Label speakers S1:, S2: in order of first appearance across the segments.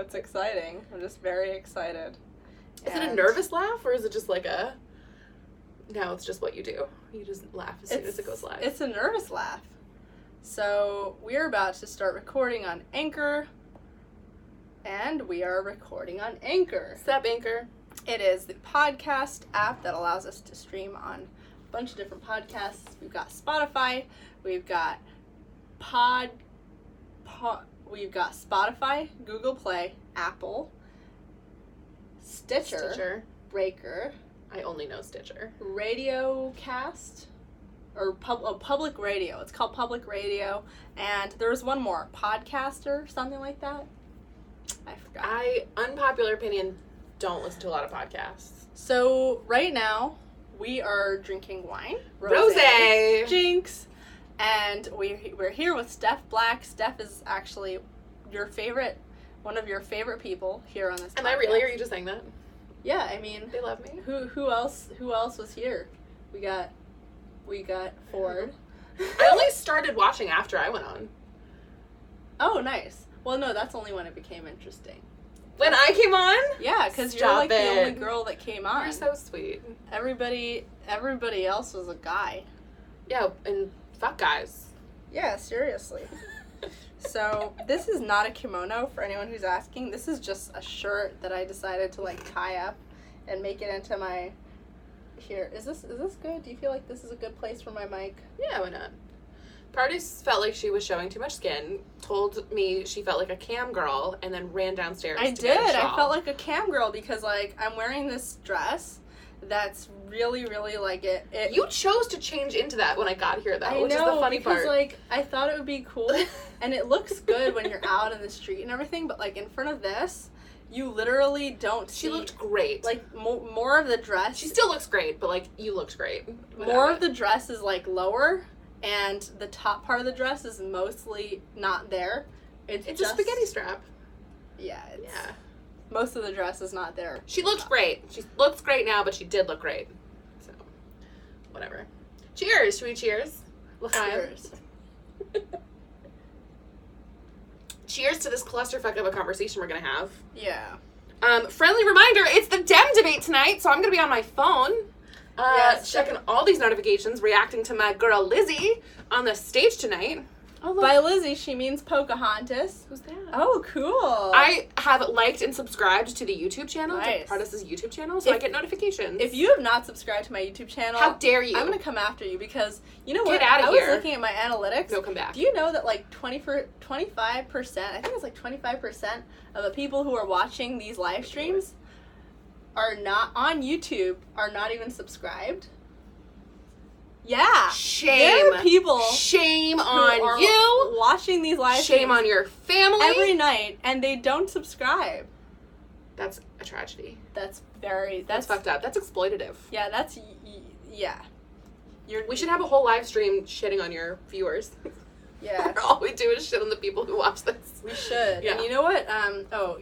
S1: it's exciting. I'm just very excited.
S2: Is it a nervous laugh, or is it just like a... No, it's just what you do. You just laugh as soon as it goes live.
S1: It's a nervous laugh. So, we're about to start recording on Anchor. And we are recording on Anchor.
S2: Sup, Anchor?
S1: It is the podcast app that allows us to stream on a bunch of different podcasts. We've got Spotify. We've got we've got Spotify, Google Play, Apple, Stitcher, Breaker.
S2: I only know Stitcher.
S1: Radiocast, or Public Radio. It's called Public Radio. And there's one more, Podcaster, something like that. I forgot.
S2: Unpopular opinion, don't listen to a lot of podcasts.
S1: So, right now, we are drinking wine.
S2: Rosé!
S1: Jinx! And we're here with Steph Black. Steph is actually one of your favorite people here on this podcast.
S2: Am I really? Are you just saying that?
S1: Yeah, I mean...
S2: They love me.
S1: Who else was here? We got Ford.
S2: I only started watching after I went on.
S1: Oh, nice. Well, no, that's only when it became interesting.
S2: When I came on?
S1: Yeah, because you're like the only girl that came on.
S2: You're so sweet.
S1: Everybody else was a guy.
S2: Yeah, and fuck guys.
S1: Yeah, seriously. So, this is not a kimono for anyone who's asking. This is just a shirt that I decided to, tie up and make it into my... Here, is this good? Do you feel like this is a good place for my mic?
S2: Yeah, why not? Pardes felt like she was showing too much skin, told me she felt like a cam girl, and then ran downstairs to get a shawl.
S1: I felt like a cam girl because, I'm wearing this dress that's really, really, it...
S2: You chose to change into that when I got here, though, which is the funny part.
S1: Because, I thought it would be cool, and it looks good when you're out in the street and everything, but, in front of this, you literally don't see...
S2: She looked great.
S1: More of the dress...
S2: She still looks great, but, you looked great.
S1: More of the dress is, lower, and the top part of the dress is mostly not there. It's
S2: just a spaghetti strap.
S1: Yeah, most of the dress is not there.
S2: She looked great. She looks great now, but she did look great. So, whatever. Cheers. Should we cheers?
S1: Cheers.
S2: Cheers to this clusterfuck of a conversation we're going to have.
S1: Yeah.
S2: Friendly reminder, it's the Dem debate tonight, so I'm going to be on my phone. Checking all these notifications, reacting to my girl Lizzie on the stage tonight.
S1: Oh, look. By Lizzie, she means Pocahontas.
S2: Who's that?
S1: Oh, cool.
S2: I have liked and subscribed to the YouTube channel,
S1: nice.
S2: to Pardes' YouTube channel, so I get notifications.
S1: If you have not subscribed to my YouTube channel...
S2: How dare you?
S1: I'm going to come after you because, you know what?
S2: Get out of here.
S1: I was looking at my analytics.
S2: No, come back.
S1: Do you know that 25%, I think it's 25% of the people who are watching these live streams are not on YouTube, are not even subscribed? Yeah.
S2: Shame.
S1: There are people
S2: Shame on you.
S1: Watching these live streams.
S2: Shame on your family.
S1: Every night, and they don't subscribe.
S2: That's a tragedy.
S1: That's
S2: fucked up. That's exploitative.
S1: Yeah, yeah.
S2: We should have a whole live stream shitting on your viewers.
S1: Yeah.
S2: All we do is shit on the people who watch this.
S1: We should. Yeah. And you know what?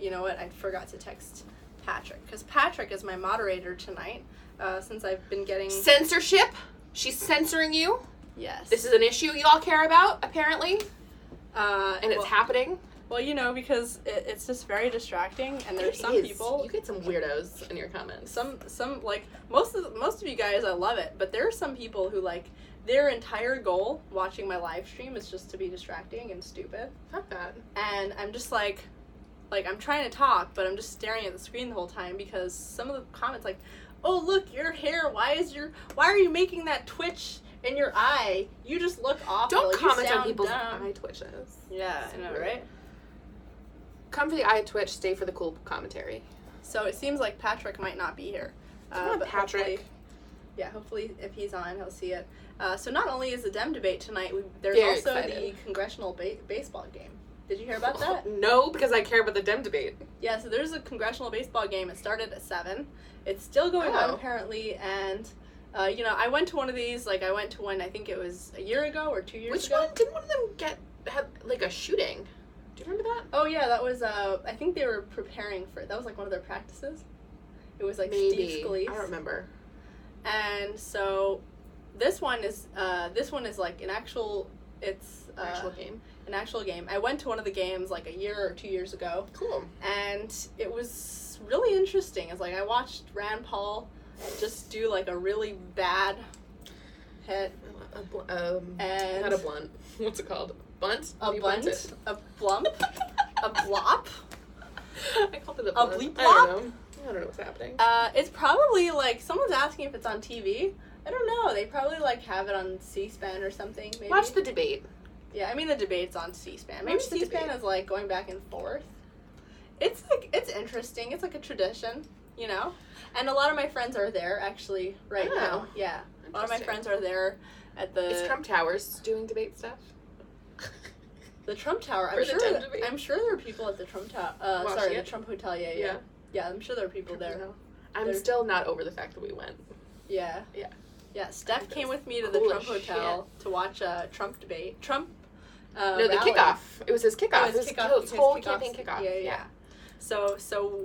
S1: You know what? I forgot to text Patrick, because Patrick is my moderator tonight, since I've been getting...
S2: Censorship? She's censoring you?
S1: Yes.
S2: This is an issue you all care about, apparently. And it's happening.
S1: Well, because it's just very distracting, and there's some people...
S2: You get some weirdos in your comments.
S1: Some most of you guys, I love it, but there are some people who, their entire goal watching my live stream is just to be distracting and stupid.
S2: Fuck that.
S1: And I'm just I'm trying to talk, but I'm just staring at the screen the whole time, because some of the comments oh, look, your hair, why are you making that twitch in your eye? You just look awful.
S2: Don't comment on people's
S1: dumb.
S2: eye twitches.
S1: Yeah, I know, right?
S2: Come for the eye twitch, stay for the cool commentary.
S1: So it seems like Patrick might not be here.
S2: But
S1: Patrick. Hopefully if he's on, he'll see it. So not only is the Dem debate tonight, there's
S2: Very
S1: also
S2: excited.
S1: the congressional baseball game. Did you hear about that?
S2: No, because I care about the Dem debate.
S1: Yeah, so there's a congressional baseball game. It started at 7. It's still going on, apparently, and, I went to one of these, I went to one, I think it was a year ago or 2 years ago.
S2: Which one? Didn't one of them have a shooting? Do you remember that?
S1: Oh, yeah, that was, I think they were preparing for it. That was, one of their practices. It was,
S2: Maybe.
S1: Steve Scalise.
S2: I don't remember.
S1: And so, this one is, an actual, it's An actual game. I went to one of the games like a year or 2 years ago.
S2: Cool.
S1: And it was really interesting. It's like I watched Rand Paul just do like a really bad hit. And
S2: not a blunt. What's it called? Bunt?
S1: A bunt? A blump? A blop?
S2: I called it a blunt.
S1: A bleep
S2: I
S1: blop?
S2: don't know what's happening.
S1: It's probably like, someone's asking if it's on TV. I don't know. They probably like have it on C-SPAN or something. Maybe.
S2: Watch the debate.
S1: Yeah, I mean the debate's on C-SPAN. Maybe C-SPAN is like going back and forth. It's like, it's interesting. It's like a tradition, you know? And a lot of my friends are there actually right now. Yeah. A lot of my friends are there at the...
S2: Is Trump Towers doing debate stuff?
S1: The Trump Tower. I'm sure there are people at the Trump Tower. The Trump Hotel. Yeah. Yeah, I'm sure there are people there.
S2: I'm still not over the fact that we went.
S1: Yeah.
S2: Yeah.
S1: Yeah, Steph came with me to the Trump Hotel to watch a Trump debate.
S2: No, the
S1: rally.
S2: kickoff. It was his kickoff.
S1: Oh,
S2: his whole campaign kickoff.
S1: Yeah. So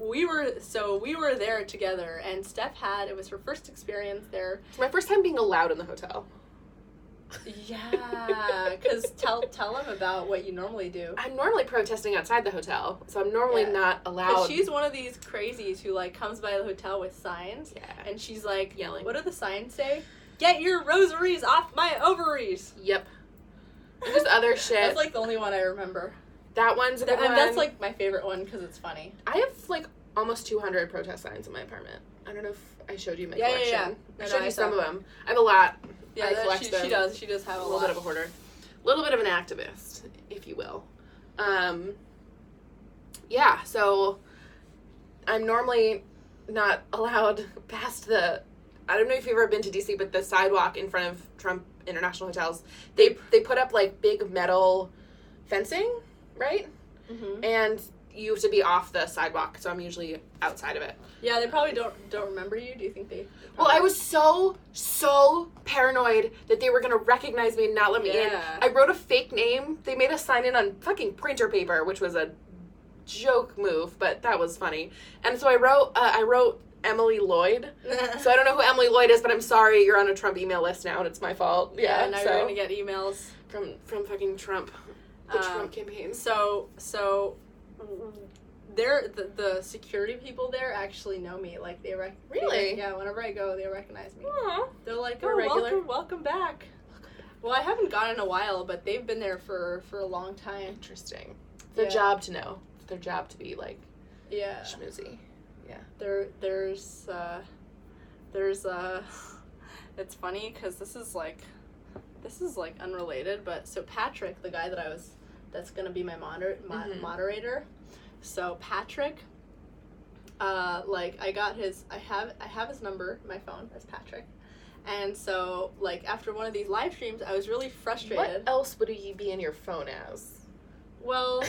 S1: we were there together, and Steph it was her first experience there.
S2: It's my first time being allowed in the hotel.
S1: Yeah, because tell them about what you normally do.
S2: I'm normally protesting outside the hotel, so I'm normally not allowed.
S1: She's one of these crazies who like comes by the hotel with signs, and she's like
S2: yelling.
S1: What do the signs say? Get your rosaries off my ovaries.
S2: Yep. There's other shit.
S1: That's like the only one I remember.
S2: That one's a good one.
S1: And that's like my favorite one because it's funny.
S2: I have like almost 200 protest signs in my apartment. I don't know if I showed you my collection.
S1: Yeah.
S2: I showed you some of them. I have a lot.
S1: Yeah,
S2: I collect them.
S1: She does. She does have a
S2: little bit of a hoarder. A little bit of an activist, if you will. Yeah, so I'm normally not allowed past the... I don't know if you've ever been to DC, but the sidewalk in front of Trump International Hotels, they put up like big metal fencing, right? Mm-hmm. And you have to be off the sidewalk, so I'm usually outside of it.
S1: Yeah, they probably don't remember you. Do you think they?
S2: Well, I was so paranoid that they were gonna recognize me and not let me in. I wrote a fake name. They made us sign in on fucking printer paper, which was a joke move, but that was funny. And so I wrote Emily Lloyd. So I don't know who Emily Lloyd is, but I'm sorry, you're on a Trump email list now, and it's my fault.
S1: Yeah, now you're gonna get emails
S2: from fucking Trump, the Trump campaign.
S1: So the security people there actually know me. Like they
S2: really?
S1: Yeah, whenever I go, they recognize me.
S2: Aww.
S1: They're like, oh, welcome back. Well, I haven't gone in a while, but they've been there for a long time.
S2: Interesting. It's their job to know. It's their job to be like schmoozy. Yeah.
S1: There's it's funny because this is like unrelated, but so Patrick, the guy that's gonna be my moderator. So Patrick, I have his number in my phone as Patrick, and so like after one of these live streams, I was really frustrated.
S2: What else would he be in your phone as?
S1: Well,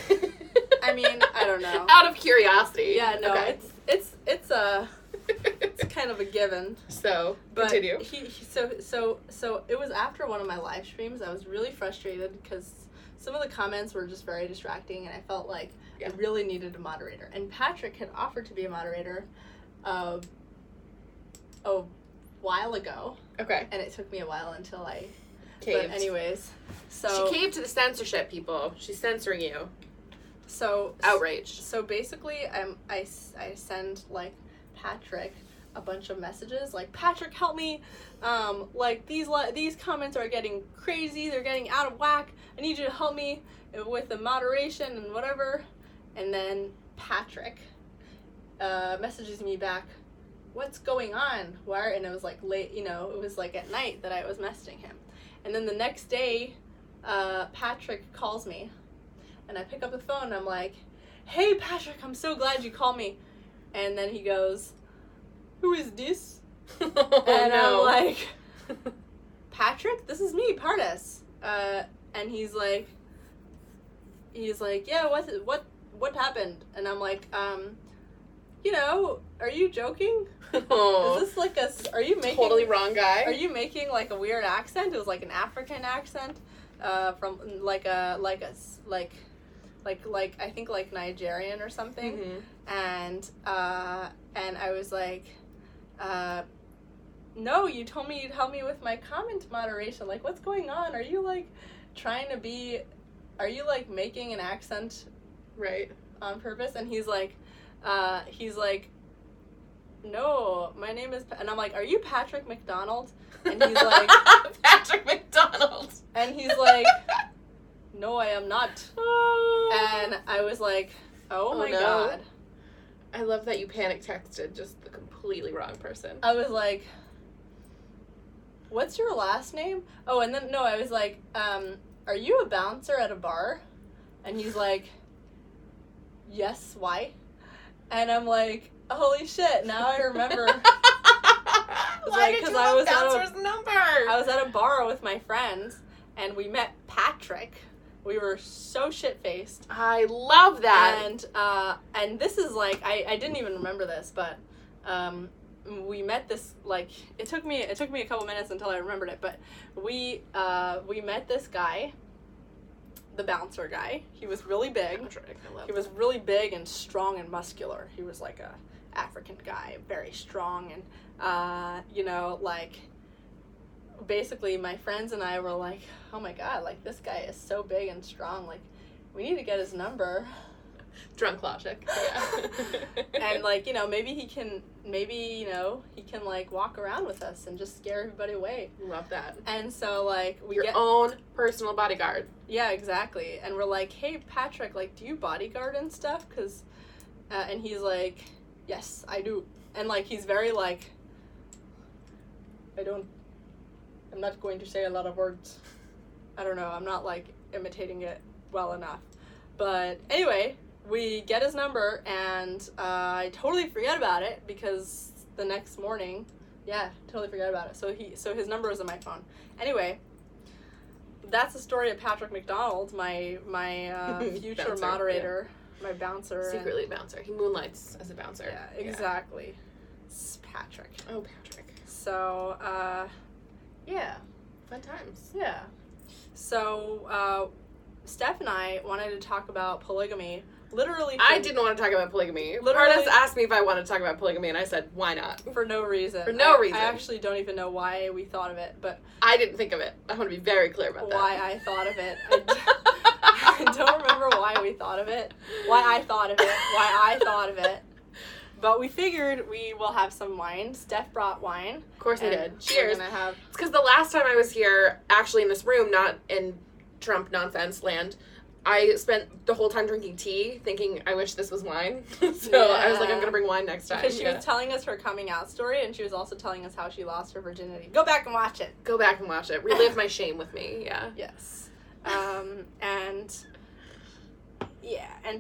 S1: I mean, I don't know.
S2: Out of curiosity.
S1: Yeah, no, okay. it's kind of a given.
S2: So
S1: but
S2: continue.
S1: So it was after one of my live streams. I was really frustrated because some of the comments were just very distracting, and I felt like I really needed a moderator. And Patrick had offered to be a moderator a while ago. Okay. And it took me a while until I caved. But anyways, so
S2: she caved to the censorship, people. She's censoring you.
S1: So
S2: outraged.
S1: So basically, I send like Patrick a bunch of messages like, Patrick, help me. Like these comments are getting crazy. They're getting out of whack. I need you to help me with the moderation and whatever. And then Patrick messages me back, what's going on? Where? And it was like late, it was like at night that I was messaging him. And then the next day, Patrick calls me, and I pick up the phone and I'm like, hey Patrick, I'm so glad you called me. And then he goes, who is this? And I'm like, Patrick, this is me, Pardes. And he's like, yeah, what happened? And I'm like, are you joking?
S2: Oh,
S1: is this like are you making
S2: totally wrong guy?
S1: Are you making like a weird accent? It was like an African accent, from like I think like Nigerian or something. Mm-hmm. And I was like, no, you told me you'd help me with my comment moderation. Like, what's going on? Are you like trying to be are you, like, making an accent
S2: right
S1: on purpose? And he's like, no, my name is, and I'm like, are you Patrick McDonald? And he's like,
S2: Patrick McDonald.
S1: And he's like, no, I am not.
S2: Oh.
S1: And I was like, oh my
S2: no.
S1: God.
S2: I love that you panic texted just the completely wrong person.
S1: I was like, what's your last name? Oh, and then, no, I was like, are you a bouncer at a bar? And he's like, yes, why? And I'm like, holy shit, now I remember.
S2: Why did you have bouncer's number?
S1: I was at a bar with my friends, and we met Patrick. We were so shit-faced.
S2: I love that.
S1: And this is, like, I didn't even remember this, but we met this, like, it took me a couple minutes until I remembered it, but we met this guy, the bouncer guy. He was really big. He was really big and strong and muscular. He was like a African guy, very strong, and like, basically my friends and I were like, oh my God, like, this guy is so big and strong, like, we need to get his number.
S2: Drunk logic. Yeah.
S1: And, like, maybe he can like walk around with us and just scare everybody away.
S2: Love that.
S1: And so, like, we
S2: get your own personal bodyguard.
S1: Yeah, exactly. And we're like, hey, Patrick, like, do you bodyguard and stuff? Cause and he's like, yes, I do. And, like, he's very, like, I'm not going to say a lot of words. I don't know, I'm not, like, imitating it well enough. But anyway, we get his number, and I totally forget about it, because the next morning, totally forgot about it. So his number was on my phone. Anyway, that's the story of Patrick McDonald, my future
S2: bouncer,
S1: moderator, my bouncer.
S2: Secretly a bouncer. He moonlights as a bouncer.
S1: Yeah, exactly. It's Patrick.
S2: Oh, Patrick.
S1: So, yeah.
S2: Fun times.
S1: Yeah. So, Steph and I wanted to talk about polygamy. Literally,
S2: I didn't want to talk about polygamy.
S1: Literally,
S2: Pardes asked me if I wanted to talk about polygamy, and I said, why not?
S1: For no reason.
S2: For no reason.
S1: I actually don't even know why we thought of it, but...
S2: I didn't think of it. I want to be very clear about that.
S1: Why I thought of it. I don't remember why we thought of it. Why I thought of it. But we figured we will have some wine. Steph brought wine.
S2: Of course I did. Cheers. It's
S1: It's
S2: because the last time I was here, actually in this room, not in Trump nonsense land, I spent the whole time drinking tea, thinking I wish this was wine. I was like, I'm going to bring wine next time.
S1: Because she was telling us her coming out story, and she was also telling us how she lost her virginity. Go back and watch it.
S2: Go back and watch it. Relive my shame with me, yeah.
S1: Yes. And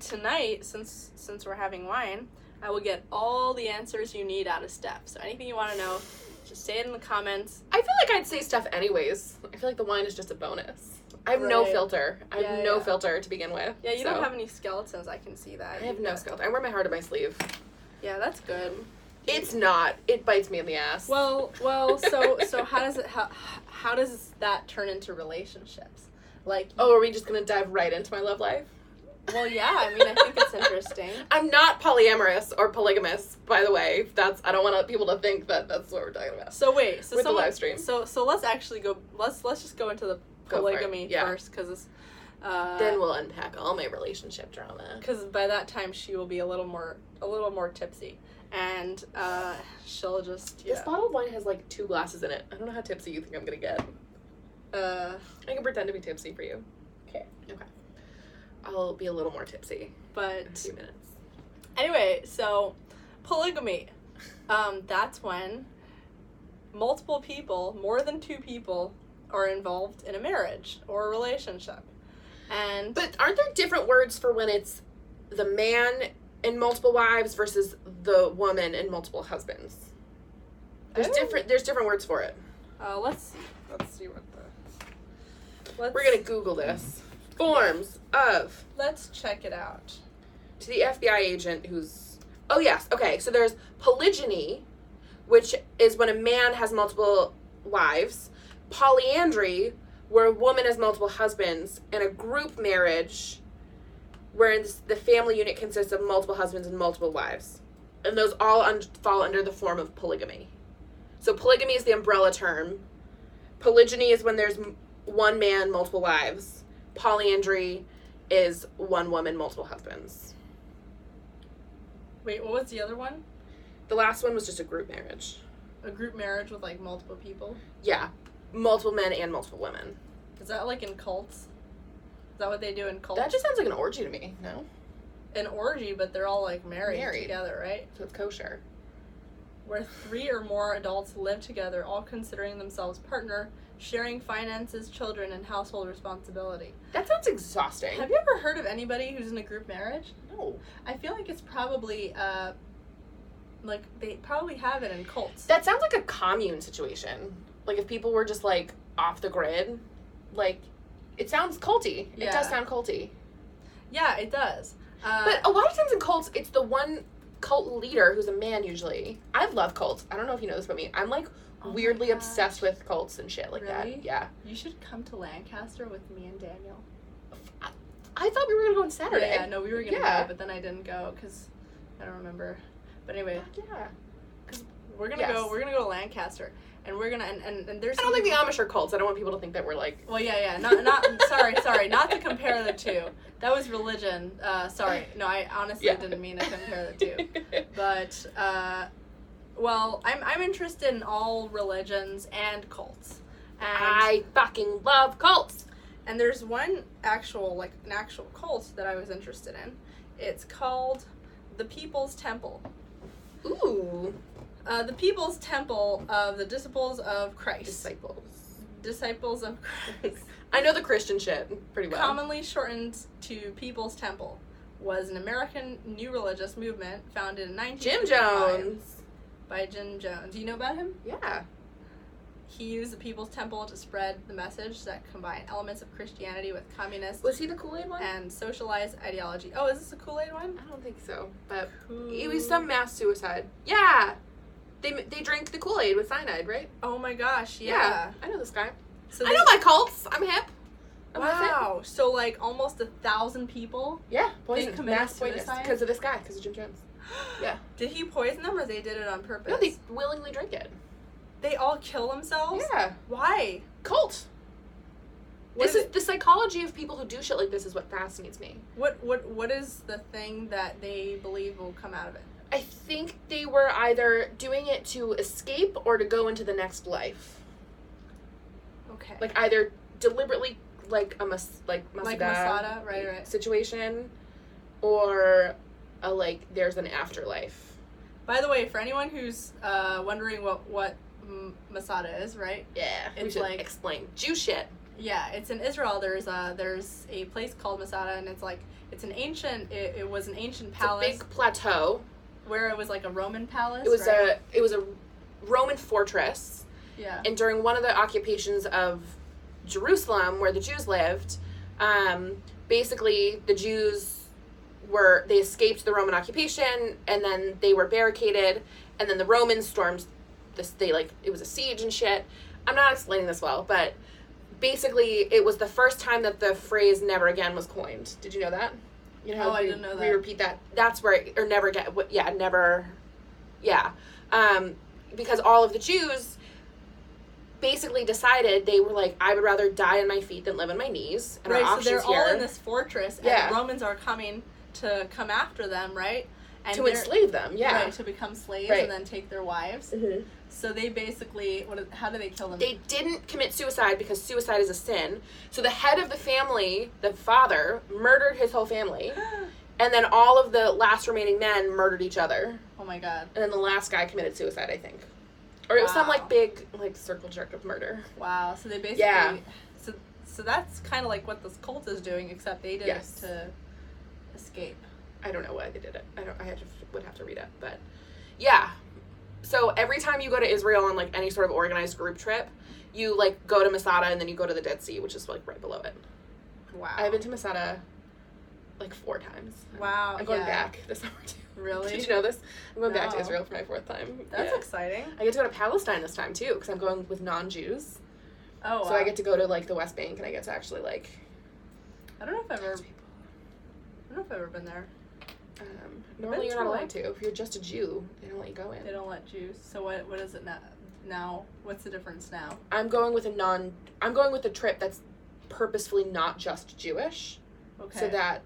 S1: tonight, since we're having wine, I will get all the answers you need out of Steph. So anything you want to know, just say it in the comments.
S2: I feel like I'd say stuff anyways. I feel like the wine is just a bonus. I have no filter. I have no filter to begin with.
S1: Yeah, you don't have any skeletons, I can see that.
S2: I have no skeleton. I wear my heart on my sleeve.
S1: Yeah, that's good.
S2: It's not. It bites me in the ass.
S1: Well, so how does that turn into relationships? Like,
S2: are we just going to dive right into my love life?
S1: Well, yeah, I mean, I think it's interesting.
S2: I'm not polyamorous or polygamous, by the way. I don't want people to think that that's what we're talking about.
S1: So wait,
S2: with the live stream.
S1: So let's actually let's just go into the polygamy first, because
S2: then we'll unpack all my relationship drama.
S1: Because by that time she will be a little more tipsy, and she'll just
S2: This bottle of wine has like 2 glasses in it. I don't know how tipsy you think I'm gonna get. I can pretend to be tipsy for you.
S1: Okay.
S2: I'll be a little more tipsy.
S1: But
S2: in a few minutes.
S1: Anyway, so polygamy. That's when multiple people, more than 2 people, are involved in a marriage or a relationship.
S2: But aren't there different words for when it's the man and multiple wives versus the woman and multiple husbands? There's different words for it.
S1: Let's see what
S2: We're gonna Google this. Forms of.
S1: Let's check it out.
S2: To the FBI agent who's. Oh yes, okay. So there's polygyny, which is when a man has multiple wives. Polyandry, where a woman has multiple husbands, and a group marriage, where the family unit consists of multiple husbands and multiple wives. And those all fall under the form of polygamy. So polygamy is the umbrella term. Polygyny is when there's one man, multiple wives. polyandry is one woman, multiple husbands.
S1: Wait, what was the other one?
S2: The last one was just a group marriage.
S1: A group marriage with, like, multiple people?
S2: Yeah. Multiple men and multiple women.
S1: Is that, like, in cults? Is that what they do in cults?
S2: That just sounds like an orgy to me, no?
S1: An orgy, but they're all, like, married together, right?
S2: So it's kosher.
S1: Where 3 or more adults live together, all considering themselves partner, sharing finances, children, and household responsibility.
S2: That sounds exhausting.
S1: Have you ever heard of anybody who's in a group marriage?
S2: No.
S1: I feel like it's probably, like, they probably have it in cults.
S2: That sounds like a commune situation. Like, if people were just, like, off the grid, like, it sounds culty.
S1: Yeah.
S2: It does sound culty.
S1: Yeah, it does.
S2: But a lot of times in cults, it's the one cult leader who's a man usually. I love cults. I don't know if you know this about me. I'm, like, weirdly obsessed with cults and shit like that. Yeah.
S1: You should come to Lancaster with me and Daniel.
S2: I thought we were going to go on Saturday.
S1: Yeah, no, we were going to go, but then I didn't go because I don't remember. But anyway.
S2: Yeah.
S1: Because we're going to go to Lancaster. And we're going to, and there's...
S2: I don't think the Amish are cults. I don't want people to think that we're like...
S1: Well, yeah, not sorry, not to compare the two. That was religion. Sorry. No, I honestly didn't mean to compare the two. But, well, I'm interested in all religions and cults. And
S2: I fucking love cults!
S1: And there's one actual cult that I was interested in. It's called the People's Temple.
S2: Ooh.
S1: The People's Temple of the Disciples of Christ. Disciples of Christ.
S2: I know the Christian shit pretty well.
S1: Commonly shortened to People's Temple, was an American new religious movement founded in 1955
S2: Jim Jones.
S1: by Jim Jones. Do you know about him?
S2: Yeah.
S1: He used the People's Temple to spread the message that combined elements of Christianity with communist...
S2: Was he the Kool-Aid one?
S1: And socialized ideology. Oh, is this a Kool-Aid one?
S2: I don't think so, but it was some mass suicide. Yeah! They drank the Kool-Aid with cyanide, right?
S1: Oh my gosh, yeah.
S2: I know this guy.
S1: So
S2: I know my cults. I'm hip.
S1: Wow. So, like, almost 1,000 people?
S2: Yeah, poison.
S1: They committed
S2: Mass poison.
S1: suicide?
S2: Because of this guy, because of Jim Jones. Yeah.
S1: Did he poison them, or they did it on purpose?
S2: No, they willingly drink it.
S1: They all kill themselves?
S2: Yeah.
S1: Why?
S2: Cult. This is the psychology of people who do shit like this is what fascinates me.
S1: What is the thing that they believe will come out of it?
S2: I think they were either doing it to escape or to go into the next life.
S1: Okay.
S2: Like either deliberately, like a
S1: Masada, right.
S2: situation, or there's an afterlife.
S1: By the way, for anyone who's wondering what Masada is, right?
S2: Yeah,
S1: it's
S2: we should explain Jew shit.
S1: Yeah, it's in Israel. There's a place called Masada, and it's an ancient. It was an ancient palace.
S2: It's a big plateau.
S1: Where it was like a Roman palace.
S2: It was a Roman fortress.
S1: Yeah.
S2: And during one of the occupations of Jerusalem, where the Jews lived, basically the Jews they escaped the Roman occupation, and then they were barricaded, and then the Romans stormed this. It was a siege and shit. I'm not explaining this well, but basically it was the first time that the phrase "never again" was coined. Did you know that? You know how
S1: I didn't know that.
S2: We repeat that. That's where, or never again. Yeah, never. Yeah. Because all of the Jews basically decided they were like, I would rather die on my feet than live on my knees. And
S1: right,
S2: our
S1: so they're
S2: here,
S1: all in this fortress, and the Romans are coming to come after them, right? And
S2: to enslave them, yeah.
S1: Right, to become slaves and then take their wives. Mm-hmm. So they basically, how do they kill them?
S2: They didn't commit suicide because suicide is a sin. So the head of the family, the father, murdered his whole family. And then all of the last remaining men murdered each other.
S1: Oh my god.
S2: And then the last guy committed suicide, I think. Or it was some big circle jerk of murder.
S1: Wow. So they basically so that's kind of like what this cult is doing, except they did it to escape.
S2: I don't know why they did it. Would have to read it, but yeah. So every time you go to Israel on any sort of organized group trip, you go to Masada and then you go to the Dead Sea, which is right below it.
S1: Wow.
S2: I've been to Masada 4 times.
S1: Wow.
S2: I'm going back this summer too.
S1: Really?
S2: Did you know this? I'm going back to Israel for my 4th time.
S1: That's exciting.
S2: I get to go to Palestine this time too, because I'm going with non-Jews.
S1: Oh, wow.
S2: So I get to go to the West Bank, and I get to actually
S1: I don't know if I've ever been there.
S2: Normally you're not allowed to. If you're just a Jew, they don't let you go in.
S1: They don't let Jews. So what is it now? What's the difference now?
S2: I'm going with a trip that's purposefully not just Jewish.
S1: Okay.
S2: So that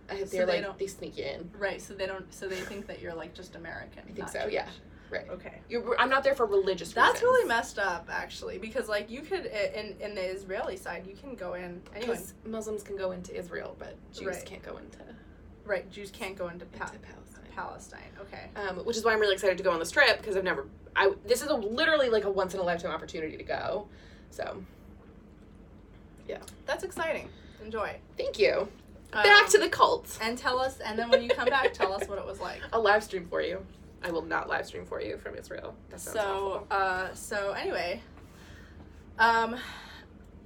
S2: they sneak you in.
S1: Right. So they think that you're like just American.
S2: I think so.
S1: Jewish.
S2: Yeah. Right.
S1: Okay.
S2: I'm not there for religious reasons.
S1: That's really messed up, actually, because like you could in the Israeli side, you can go in.
S2: Because Muslims can go into Israel, but Jews can't go into.
S1: Right. Jews can't go into
S2: Palestine.
S1: Okay.
S2: Which is why I'm really excited to go on this trip, because this is literally like a once in a lifetime opportunity to go. So. Yeah.
S1: That's exciting. Enjoy.
S2: Thank you. Back to the cult.
S1: And then when you come back, tell us what it was like.
S2: I'll live stream for you. I will not live stream for you from Israel. That sounds awful.
S1: So anyway,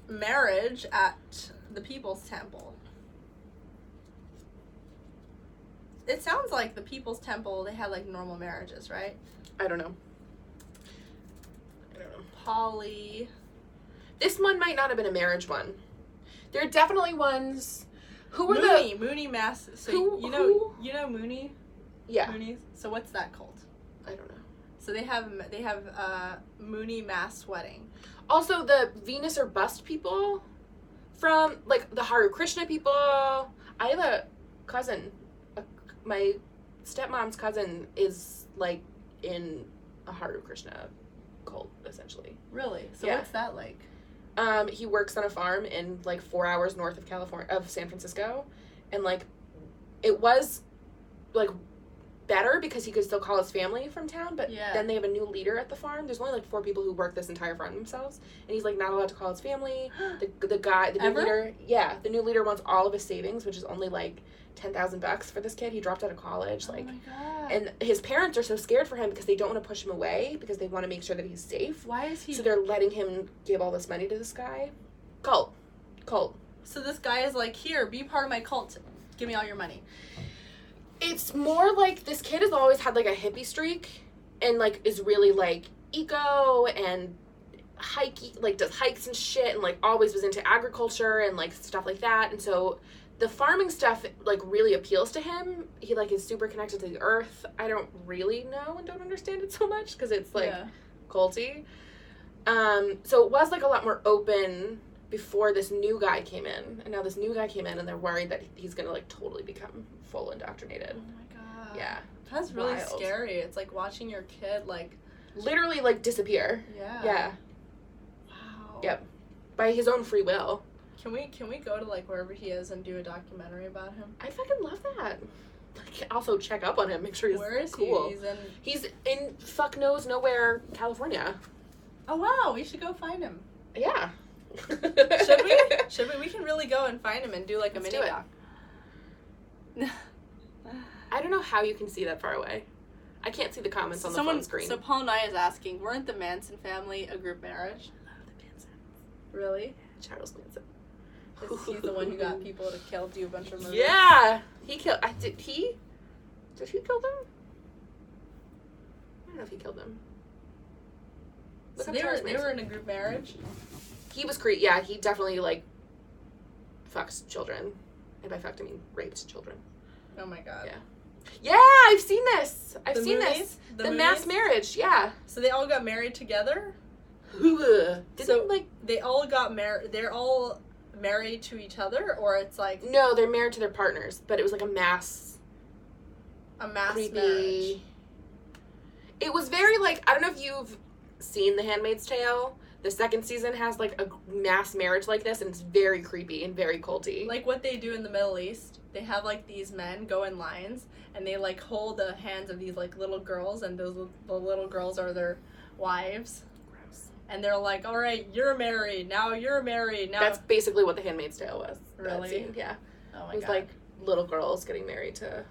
S1: marriage at the People's Temple. It sounds like the People's Temple, they had like normal marriages, right?
S2: I don't know.
S1: Poly.
S2: This one might not have been a marriage one. There are definitely ones. Who were
S1: Mooney Mass. So you know Mooney?
S2: Yeah.
S1: Moonies. So what's that cult?
S2: I don't know.
S1: So they have Mooney Mass wedding.
S2: Also, the Venus or Bust people from like the Hare Krishna people. I have a cousin. My stepmom's cousin is like in a Hare Krishna cult, essentially.
S1: Really? So
S2: yeah.
S1: What's that like?
S2: He works on a farm in like 4 hours north of San Francisco, and like it was like better because he could still call his family from town, but then they have a new leader at the farm. There's only like 4 people who work this entire farm themselves, and he's like not allowed to call his family. The new leader, the new leader wants all of his savings, which is only like $10,000 for this kid. He dropped out of college,
S1: oh my God.
S2: And his parents are so scared for him because they don't want to push him away because they want to make sure that he's safe.
S1: Why is he?
S2: So they're letting him give all this money to this guy. Cult.
S1: So this guy is like, here, be part of my cult. Give me all your money.
S2: It's more like this kid has always had like a hippie streak and like is really like eco and does hikes and shit, and like always was into agriculture and like stuff like that. And so the farming stuff like really appeals to him. He like is super connected to the earth. I don't really know and don't understand it so much because it's like culty. So it was like a lot more open before this new guy came in, and now this new guy came in and they're worried that he's gonna like totally become full indoctrinated.
S1: Oh my God.
S2: Yeah.
S1: That's really scary. It's like watching your kid like
S2: literally like disappear. Yeah.
S1: Wow.
S2: Yep. By his own free will.
S1: Can we go to like wherever he is and do a documentary about him?
S2: I fucking love that. Also check up on him, make sure he's
S1: Where is
S2: cool.
S1: He?
S2: He's in fuck knows nowhere, California.
S1: Oh wow, we should go find him.
S2: Yeah.
S1: Should we? We can really go and find him and do like a mini doc.
S2: I don't know how you can see that far away. I can't see the comments on the phone screen.
S1: So Paul Nye is asking, weren't the Manson family a group marriage?
S2: I love the Manson.
S1: Really?
S2: Charles Manson.
S1: He's the one who got people to do a bunch of murders.
S2: Yeah, he killed. Did he kill them? I don't know if he killed them.
S1: So they were in a group marriage.
S2: He was yeah. He definitely like fucks children, and by fucked I mean raped children.
S1: Oh my God.
S2: Yeah, I've seen this. The mass marriage. Yeah.
S1: So they all got married together. They all got married. They're all married to each other, or it's like
S2: no, they're married to their partners, but it was like a mass creepy
S1: marriage.
S2: It was very like, I don't know if you've seen The Handmaid's Tale. The second season has like a mass marriage like this, and it's very creepy and very culty.
S1: Like what they do in the Middle East, they have like these men go in lines and they like hold the hands of these like little girls, and the little girls are their wives. And they're like, all right, you're married. Now you're married. Now
S2: that's basically what The Handmaid's Tale was.
S1: Really?
S2: Scene. Yeah.
S1: Oh my God.
S2: It was like little girls getting married to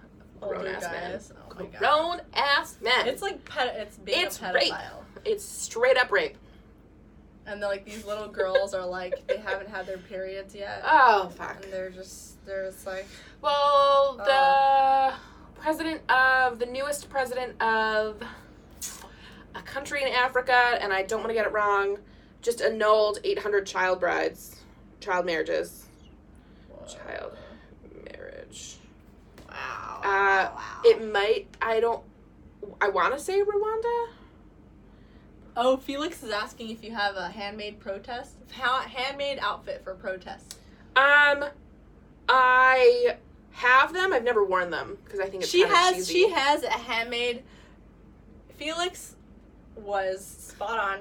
S2: grown-ass men.
S1: Oh my God.
S2: Grown-ass men.
S1: It's like it's being a pedophile.
S2: Rape. It's straight up rape.
S1: And they're like, these little girls are like, they haven't had their periods yet.
S2: Oh, fuck.
S1: And they're just like...
S2: Well, the newest president of a country in Africa, and I don't want to get it wrong, just annulled 800 child marriages.
S1: Whoa.
S2: Child marriage.
S1: Wow.
S2: It might, I want to say Rwanda,
S1: Oh, Felix is asking if you have a handmade handmade outfit for protest.
S2: I have them. I've never worn them because I think it's kind of cheesy.
S1: She has a handmade. Felix was spot on.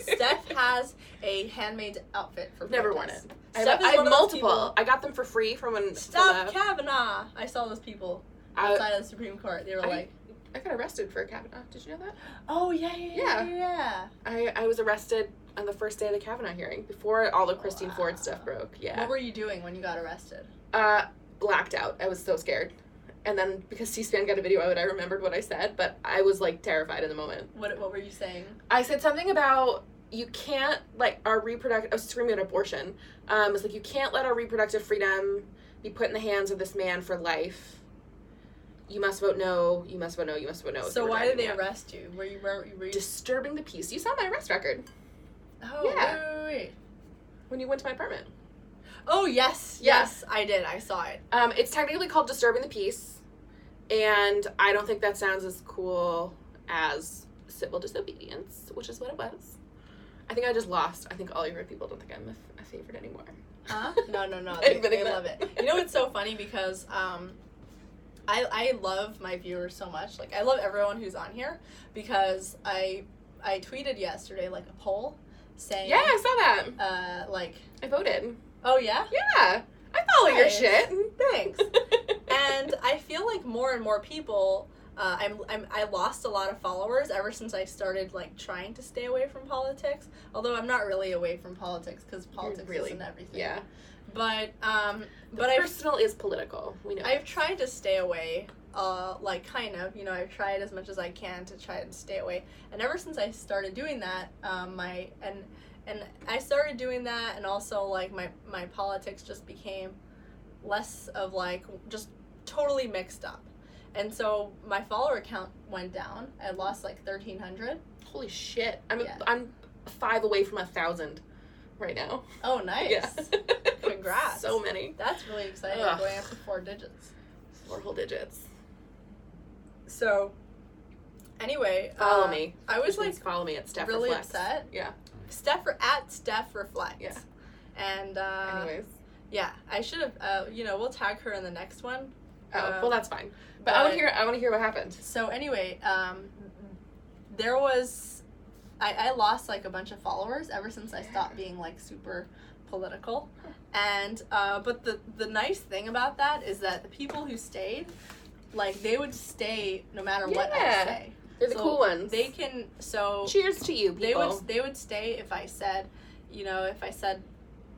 S1: Steph has a handmade outfit for protest.
S2: Never worn it. I have multiple. I got them for free from an.
S1: Stop Kavanaugh! I saw those people outside of the Supreme Court. They were
S2: I got arrested for Kavanaugh. Did you know that?
S1: Oh, yeah.
S2: I was arrested on the first day of the Kavanaugh hearing, before all the Christine Ford stuff broke. Yeah.
S1: What were you doing when you got arrested?
S2: Blacked out. I was so scared. And then, because C-SPAN got a video of it, I remembered what I said, but I was, like, terrified in the moment.
S1: What were you saying?
S2: I said something about, you can't, like, I was screaming at abortion. It's like, you can't let our reproductive freedom be put in the hands of this man for life. You must vote no. You must vote no. You must vote no.
S1: So why did they arrest you? Were you
S2: disturbing the peace? You saw my arrest record.
S1: Oh, yeah. Wait.
S2: When you went to my apartment.
S1: Oh, yes. Yes, I did. I saw it.
S2: It's technically called disturbing the peace, and I don't think that sounds as cool as civil disobedience, which is what it was. I think I just lost. I think all your people don't think I'm a favorite anymore.
S1: Huh? No. They love it. You know, it's so funny because I love my viewers so much. Like, I love everyone who's on here because I tweeted yesterday, like, a poll saying...
S2: Yeah, I saw that. I voted.
S1: Oh, yeah?
S2: Yeah. I follow your shit.
S1: Thanks. And I feel like more and more people... I lost a lot of followers ever since I started, like, trying to stay away from politics. Although I'm not really away from politics because politics isn't everything.
S2: Yeah.
S1: But
S2: personal is political. We know.
S1: I've tried to stay away, like, kind of, you know, I've tried as much as I can to try and stay away. And ever since I started doing that, and I started doing that, and also, like, my politics just became less of, like, just totally mixed up. And so my follower count went down. I lost, like, 1,300.
S2: Holy shit. I'm 5 away from 1,000 right now.
S1: Oh, nice.
S2: Yeah.
S1: Congrats.
S2: So many.
S1: That's really exciting. Ugh. Going up to 4 digits.
S2: 4 whole digits.
S1: So, anyway.
S2: Follow me.
S1: I was, like,
S2: follow me at Steph
S1: really
S2: Reflects.
S1: upset.
S2: Yeah.
S1: At Steph Reflects.
S2: Yeah.
S1: And,
S2: anyways.
S1: Yeah, I should have, we'll tag her in the next one.
S2: Oh, well, that's fine. But I want to hear what happened.
S1: So anyway, there was, I lost, like, a bunch of followers ever since I stopped being, like, super political. And, but the nice thing about that is that the people who stayed, like, they would stay no matter what I say.
S2: They're the cool ones.
S1: They can, so.
S2: Cheers to you, people.
S1: They would stay if I said,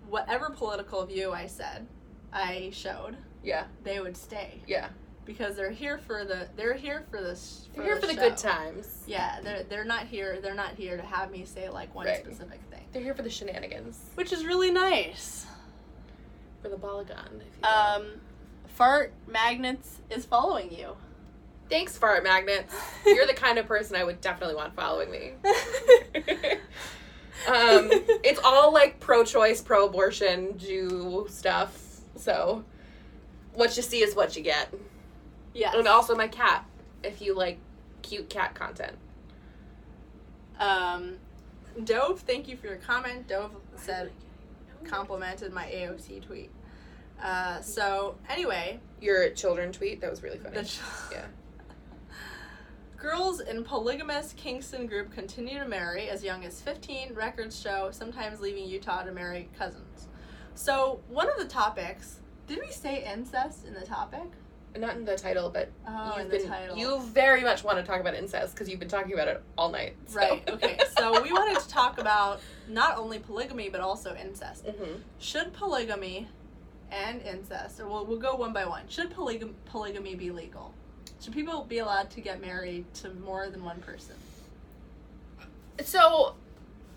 S1: whatever political view I said, I showed.
S2: Yeah.
S1: They would stay.
S2: Yeah.
S1: Because they're here for the
S2: the good times.
S1: Yeah, they're not here to have me say, like, one specific thing.
S2: They're here for the shenanigans.
S1: Which is really nice.
S2: For the balagan, if you will.
S1: Fart Magnets is following you.
S2: Thanks, Fart Magnets. You're the kind of person I would definitely want following me. It's all, like, pro-choice, pro-abortion, Jew stuff, so what you see is what you get.
S1: Yeah.
S2: And also my cat, if you like cute cat content.
S1: Dove, thank you for your comment. Dove complimented my AOC tweet. So, anyway.
S2: Your children tweet? That was really funny. Yeah.
S1: Girls in polygamous Kingston group continue to marry as young as 15, records show, sometimes leaving Utah to marry cousins. So, one of the topics, did we say incest in the topic?
S2: Not in the title, but
S1: title.
S2: You very much want to talk about incest because you've been talking about it all night. So.
S1: Right, okay. So we wanted to talk about not only polygamy, but also incest.
S2: Mm-hmm.
S1: Should polygamy and incest, or we'll go one by one. Should polygamy be legal? Should people be allowed to get married to more than one person?
S2: So,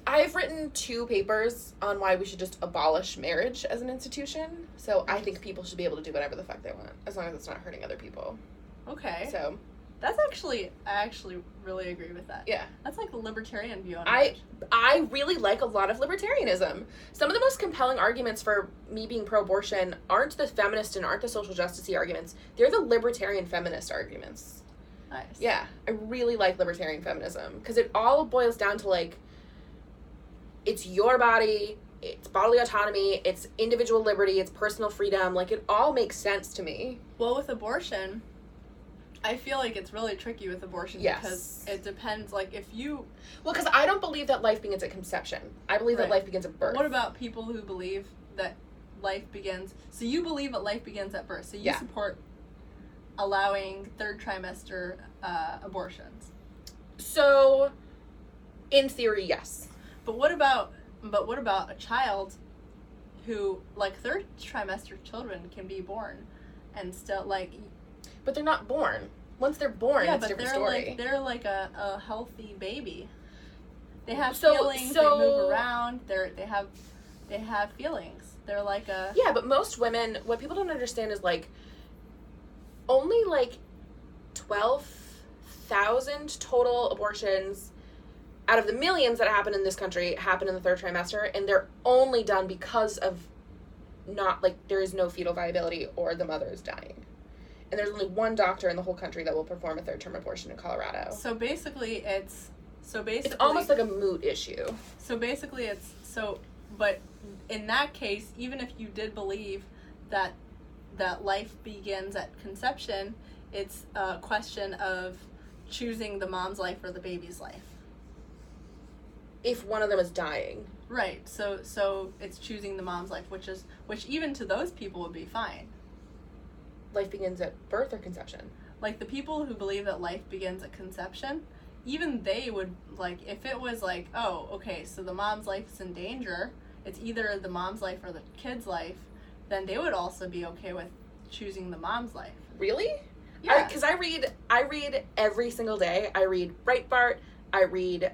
S2: I've written 2 papers on why we should just abolish marriage as an institution. So I think people should be able to do whatever the fuck they want, as long as it's not hurting other people.
S1: Okay.
S2: So
S1: that's I actually really agree with that.
S2: Yeah.
S1: That's like the libertarian view on marriage.
S2: I really like a lot of libertarianism. Some of the most compelling arguments for me being pro-abortion aren't the feminist and aren't the social justice-y arguments. They're the libertarian feminist arguments.
S1: Nice.
S2: Yeah, I really like libertarian feminism because it all boils down to, like, it's your body, it's bodily autonomy, it's individual liberty, it's personal freedom. Like, it all makes sense to me.
S1: Well, with abortion, I feel like it's really tricky with abortion because it depends, like, if you...
S2: Well, because I don't believe that life begins at conception. I believe that life begins at birth.
S1: What about people who believe that life begins... So you believe that life begins at birth, so you support allowing third trimester abortions.
S2: So, in theory, yes.
S1: But what about a child who, like, third trimester children can be born and still, like...
S2: But they're not born. Once they're born, it's a different story.
S1: They're like a healthy baby. They have feelings, they move around, they have feelings. They're like a...
S2: Yeah, but most women, what people don't understand is, like, only, like, 12,000 total abortions out of the millions that happen in this country happen in the third trimester, and they're only done because of not, like, there is no fetal viability or the mother is dying. And there's only one doctor in the whole country that will perform a third-term abortion in Colorado.
S1: So basically, it's
S2: almost like a moot issue.
S1: But in that case, even if you did believe that life begins at conception, it's a question of choosing the mom's life or the baby's life.
S2: If one of them is dying.
S1: Right. So it's choosing the mom's life, which even to those people would be fine.
S2: Life begins at birth or conception?
S1: Like, the people who believe that life begins at conception, even they would, like, if it was like, oh, okay, so the mom's life is in danger, it's either the mom's life or the kid's life, then they would also be okay with choosing the mom's life.
S2: Really?
S1: Yeah.
S2: Because I read every single day. I read Breitbart, I read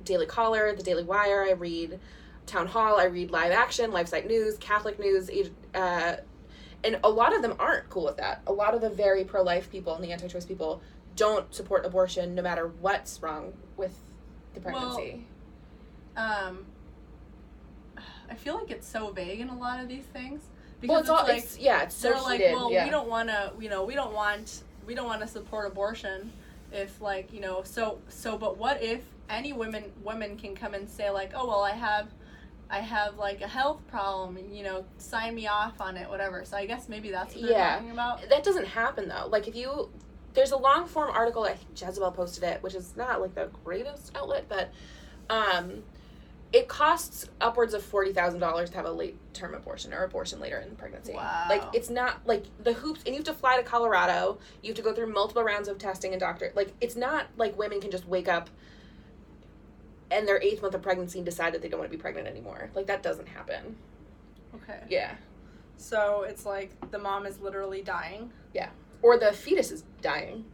S2: Daily Caller, The Daily Wire, I read Town Hall, I read Live Action, Live Site News, Catholic News, and a lot of them aren't cool with that. A lot of the very pro-life people and the anti-choice people don't support abortion no matter what's wrong with the pregnancy.
S1: Well, I feel like it's so vague in a lot of these things.
S2: Because
S1: well,
S2: it's so
S1: they're
S2: heated.
S1: Like, well, we don't want to support abortion if, like, you know, so but what if any women can come and say, like, oh, well, I have like a health problem, you know, sign me off on it, whatever. So I guess maybe that's what they're talking about.
S2: That doesn't happen though. Like, there's a long form article, I think Jezebel posted it, which is not like the greatest outlet, but it costs upwards of $40,000 to have a late term abortion or abortion later in pregnancy.
S1: Wow.
S2: Like, it's not like the hoops, and you have to fly to Colorado, you have to go through multiple rounds of testing and doctor. Like, it's not like women can just wake up and their 8th month of pregnancy and decide that they don't want to be pregnant anymore. Like, that doesn't happen.
S1: Okay.
S2: Yeah.
S1: So it's like the mom is literally dying?
S2: Yeah. Or the fetus is dying.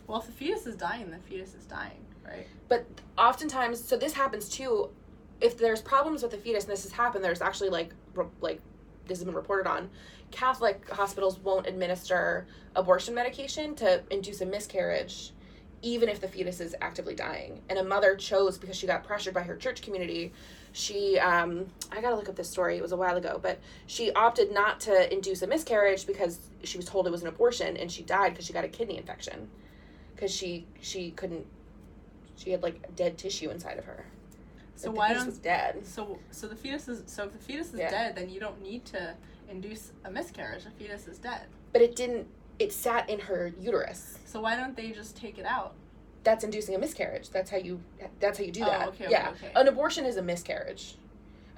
S1: Well, if the fetus is dying, the fetus is dying, right?
S2: But oftentimes, so this happens too, if there's problems with the fetus, and this has happened, there's actually, like this has been reported on, Catholic hospitals won't administer abortion medication to induce a miscarriage, even if the fetus is actively dying. And a mother chose, because she got pressured by her church community, she, I gotta look up this story, it was a while ago, but she opted not to induce a miscarriage because she was told it was an abortion, and she died because she got a kidney infection. Because she couldn't, she had, like, dead tissue inside of her.
S1: So
S2: why don't... The fetus was dead.
S1: So if the fetus is dead, then you don't need to induce a miscarriage. The fetus is dead.
S2: But it sat in her uterus.
S1: So why don't they just take it out?
S2: That's inducing a miscarriage. That's how you do that.
S1: Oh, okay,
S2: yeah.
S1: Okay.
S2: An abortion is a miscarriage.